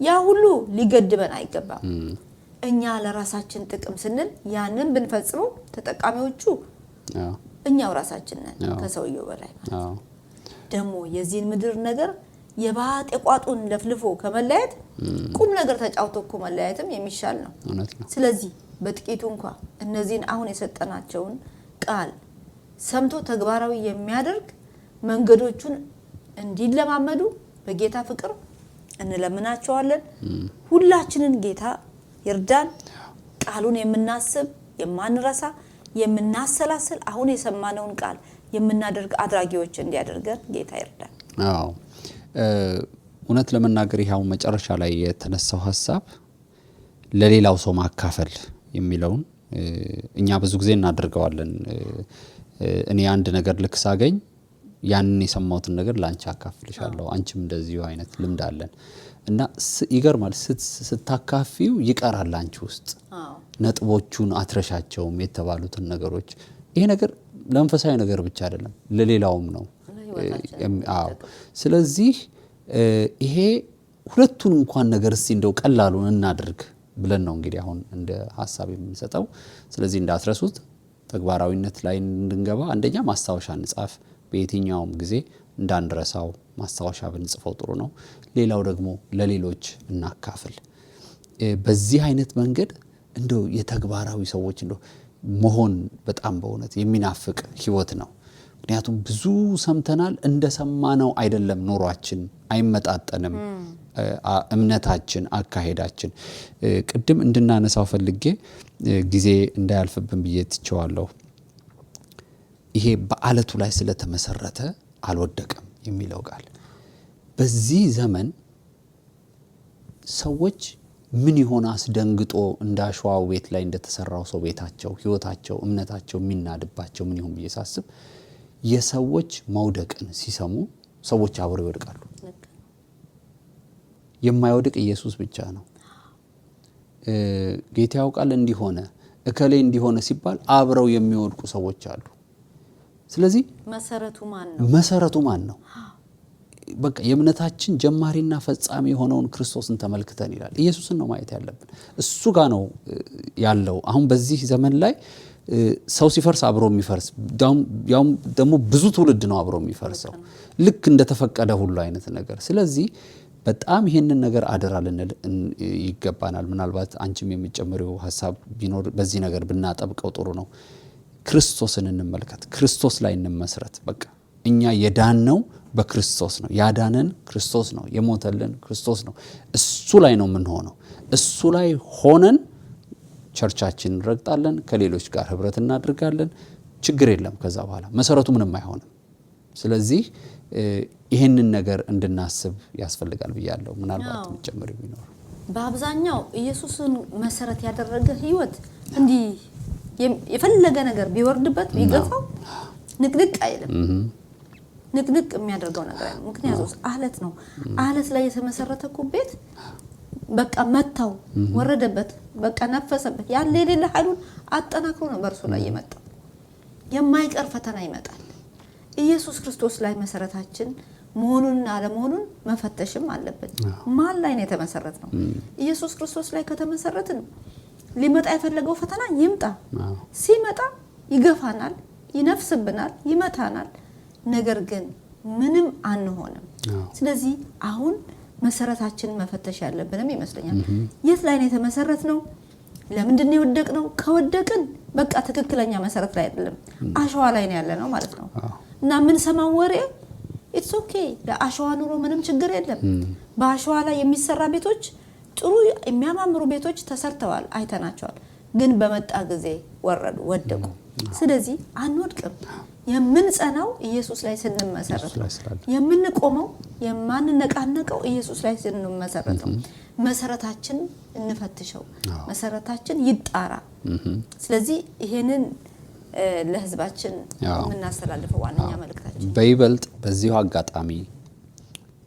ያ ሁሉ ሊገድበን አይገባም። እኛ ለራሳችን ጥቅም ስንል ያንን ብንፈጽመው ተጠቃሚዎቹ እኛው ራሳችን ነን ከሰውየው በላይ ማለት። ደግሞ የዚህን ምድር ነገር የባጤ ቋጡን ለፍልፎ ከመለያየት ቁም ነገር ተጫውቶ እኮ መለያየትም የሚሻል ነው። ስለዚህ በጥቂቱ እንኳን እነዚህን አሁን የሰጠናቸውን ቃል ሰምቶ ተግባራዊ የሚያደርግ መንገዶቹን እንዲለማመዱ በጌታ ፍቅር እንለምናቸዋለን። ሁላችንን ጌታ ይርዳን። ቃሉን የምናስብ የማንረሳ የምናሰላስል አሁን የሰማነውን ቃል የምናደርግ አድራጊዎች እንዲያደርገን ጌታ ይርዳን። አዎ እውነት ለመናገር ይሄው መጨረሻ ላይ የተነሳው ሐሳብ ለሌላው ሰው ማካፈል የሚለውን እኛ ብዙ ጊዜ እናደርገዋለን። እኔ አንድ ነገር ልክ ሳገኝ ያንን የሰማሁትን ነገር ላንቺ አካፍልሻለሁ አንቺም እንደዚሁ አይነት ልምድ አለን እና ይገርማል። ስታካፊው ይቀራል አንቺ ውስጥ ነጥቦቹን አትረሻቸውም የተባሉትን ነገሮች። ይሄ ነገር ለመንፈሳዊ ነገር ብቻ አይደለም ለሌላውም ነው። አዎ ስለዚህ ይሄ ሁለቱን እንኳን ነገር እስቲ እንደው ቀላሉን እናድርግ ብለን ነው እንግዲህ አሁን እንደ ሐሳብ የምንሰጠው። ስለዚህ እንዳትረሱት ተግባራዊነት ላይ እንድንገባ አንደኛ ማስታወሻ እንጻፍ። በየትኛውም ጊዜ እንዳንረሳው ማስታወሻ ብንጽፈው ጥሩ ነው። ሌላው ደግሞ ለሌሎች እናካፍል። በዚህ አይነት መንገድ እንደው የተግባራዊ ሰዎች እንደው መሆን በጣም በእውነት የሚናፍቅ ህይወት ነው። ምክንያቱም ብዙ ሰምተናል፣ እንደሰማነው አይደለም ኑሯችን፣ አይመጣጠንም እምነታችን፣ አካሄዳችን። ቅድም እንድናነሳው ፈልጌ ጊዜ እንዳያልፍብን ብዬ ትቸዋለሁ። ይሄ በአለቱ ላይ ስለተመሰረተ አልወደቀም የሚለው ቃል በዚህ ዘመን ሰዎች ምን ይሆን አስደንግጦ እንዳሸዋው ቤት ላይ እንደተሰራው ሰው ቤታቸው፣ ህይወታቸው፣ እምነታቸው የሚናድባቸው ምን ይሆን ብዬ ሳስብ የሰዎች መውደቅን ሲሰሙ ሰዎች አብረው ይወድቃሉ። የማይወድቅ ኢየሱስ ብቻ ነው። ጌታ ያውቃል እንዲሆነ እከሌ እንዲሆነ ሲባል አብረው የሚወድቁ ሰዎች አሉ። ስለዚህ መሰረቱ ማን ነው? በቃ የእምነታችን ጀማሪና ፈጻሚ የሆነውን ክርስቶስን ተመልክተን ይላል። ኢየሱስን ነው ማየት ያለብን። እሱ ጋር ነው ያለው። አሁን በዚህ ዘመን ላይ ሰው ሲፈርስ አብሮ የሚፈርስ ያውም ደግሞ ብዙ ትውልድ ነው አብሮ የሚፈርሰው ልክ እንደተፈቀደ ሁሉ አይነት ነገር። ስለዚህ በጣም ይሄንን ነገር አደራ ልንል ይገባናል። ምናልባት አንቺም የሚጨምሪው ሐሳብ ቢኖር በዚህ ነገር ብናጠብቀው ጥሩ ነው። ክርስቶስን እንመልከት፣ ክርስቶስ ላይ እንመስረት። በቃ እኛ የዳነው በክርስቶስ ነው። ያዳነን ክርስቶስ ነው። የሞተልን ክርስቶስ ነው። እሱ ላይ ነው የምንሆነው። እሱ ላይ ሆነን ቸርቻችን እንረግጣለን፣ ከሌሎች ጋር ህብረት እናድርጋለን። ችግር የለም። ከዛ በኋላ መሰረቱ ምንም አይሆንም። ስለዚህ ይሄንን ነገር እንድናስብ ያስፈልጋል ብያለሁ። ምናልባት መጨመር ቢኖር በአብዛኛው ኢየሱስን መሰረት ያደረገ ህይወት እንዲህ የፈለገ ነገር ቢወርድበት ቢገፋው ንቅንቅ አይልም። ንቅንቅ የሚያደርገው ነገር አይደለም። ምክንያቱም አለት ነው። አለት ላይ የተመሰረተ ቤት በቃ መታው፣ ወረደበት፣ በቃ ነፈሰበት። ያለ የሌለ ኃይሉን አጠናክሮ ነው በእርሱ ላይ የመጣው። የማይቀር ፈተና ይመጣል። ኢየሱስ ክርስቶስ ላይ መሰረታችን መሆኑንና አለመሆኑን መፈተሽም አለብን። ማን ላይ ነው የተመሰረት ነው? ኢየሱስ ክርስቶስ ላይ ከተመሰረትን ሊመጣ የፈለገው ፈተና ይምጣ፣ ሲመጣ ይገፋናል፣ ይነፍስብናል፣ ይመታናል። ነገር ግን ምንም አንሆንም። ስለዚህ አሁን መሰረታችን መፈተሽ ያለብንም ይመስለኛል። የት ላይ ነው የተመሰረት ነው? ለምንድን ነው የወደቅነው? ከወደቅን በቃ ትክክለኛ መሰረት ላይ አይደለም፣ አሸዋ ላይ ነው ያለነው ማለት ነው። እና ምን ሰማው ወሬ ኢትስ ኦኬ፣ ለአሸዋ ኑሮ ምንም ችግር የለም። በአሸዋ ላይ የሚሰራ ቤቶች ጥሩ የሚያማምሩ ቤቶች ተሰርተዋል፣ አይተናቸዋል። ግን በመጣ ጊዜ ወረዱ፣ ወደቁ። ስለዚህ አንወድቅም። የምንጸናው ኢየሱስ ላይ ስንመሰረት ነው። የምንቆመው የማንነቃነቀው ኢየሱስ ላይ ስንመሰረት ነው። መሰረታችን እንፈትሸው፣ መሰረታችን ይጣራ። ስለዚህ ይሄንን ለህዝባችን የምናስተላልፈው ዋነኛ መልእክታችን በይበልጥ በዚሁ አጋጣሚ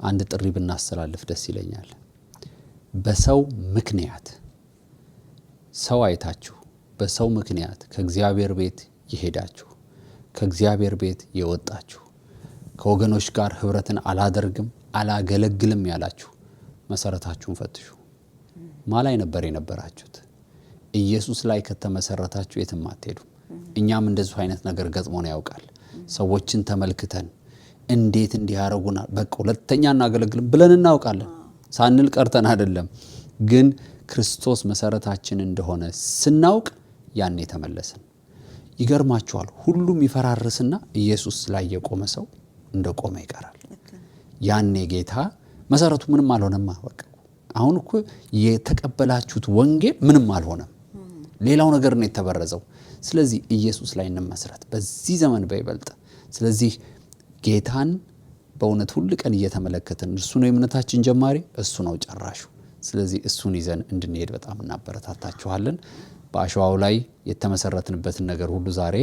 አንድ ጥሪ ብናስተላልፍ ደስ ይለኛል። በሰው ምክንያት ሰው አይታችሁ በሰው ምክንያት ከእግዚአብሔር ቤት የሄዳችሁ ከእግዚአብሔር ቤት የወጣችሁ ከወገኖች ጋር ህብረትን አላደርግም አላገለግልም ያላችሁ መሰረታችሁን ፈትሹ። ማላይ ነበር የነበራችሁት? ኢየሱስ ላይ ከተመሰረታችሁ የትም አትሄዱም። እኛም እንደዚህ አይነት ነገር ገጥሞን ያውቃል። ሰዎችን ተመልክተን እንዴት እንዲያረጉና በቃ ሁለተኛ እናገለግልም ብለን እናውቃለን። ሳንል ቀርተን አይደለም፣ ግን ክርስቶስ መሰረታችን እንደሆነ ስናውቅ ያኔ ተመለስን። ይገርማችኋል፣ ሁሉም ይፈራርስና ኢየሱስ ላይ የቆመ ሰው እንደቆመ ይቀራል። ያኔ ጌታ መሰረቱ ምንም አልሆነም። በቃ አሁን እኮ የተቀበላችሁት ወንጌል ምንም አልሆነም፣ ሌላው ነገር ነው የተበረዘው። ስለዚህ ኢየሱስ ላይ እንመስረት በዚህ ዘመን በይበልጥ። ስለዚህ ጌታን በእውነት ሁሉ ቀን እየተመለከትን እሱ ነው የእምነታችን ጀማሪ፣ እሱ ነው ጨራሹ። ስለዚህ እሱን ይዘን እንድንሄድ በጣም እናበረታታችኋለን። በአሸዋው ላይ የተመሰረትንበትን ነገር ሁሉ ዛሬ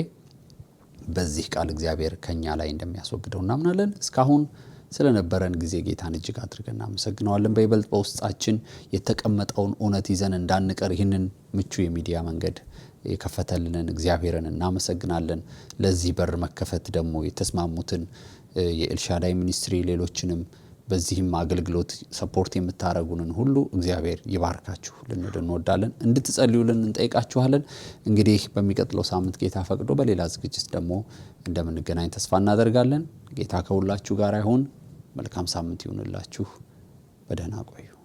በዚህ ቃል እግዚአብሔር ከኛ ላይ እንደሚያስወግደው እናምናለን። እስካሁን ስለነበረን ጊዜ ጌታን እጅግ አድርገን እናመሰግነዋለን። በይበልጥ በውስጣችን የተቀመጠውን እውነት ይዘን እንዳንቀር ይህንን ምቹ የሚዲያ መንገድ የከፈተልንን እግዚአብሔርን እናመሰግናለን። ለዚህ በር መከፈት ደግሞ የተስማሙትን የኤልሻዳይ ሚኒስትሪ ሌሎችንም በዚህም አገልግሎት ሰፖርት የምታረጉንን ሁሉ እግዚአብሔር ይባርካችሁ ልንል እንወዳለን። እንድትጸልዩልን እንጠይቃችኋለን። እንግዲህ በሚቀጥለው ሳምንት ጌታ ፈቅዶ በሌላ ዝግጅት ደግሞ እንደምንገናኝ ተስፋ እናደርጋለን። ጌታ ከሁላችሁ ጋር ይሁን። መልካም ሳምንት ይሁንላችሁ። በደህና ቆዩ።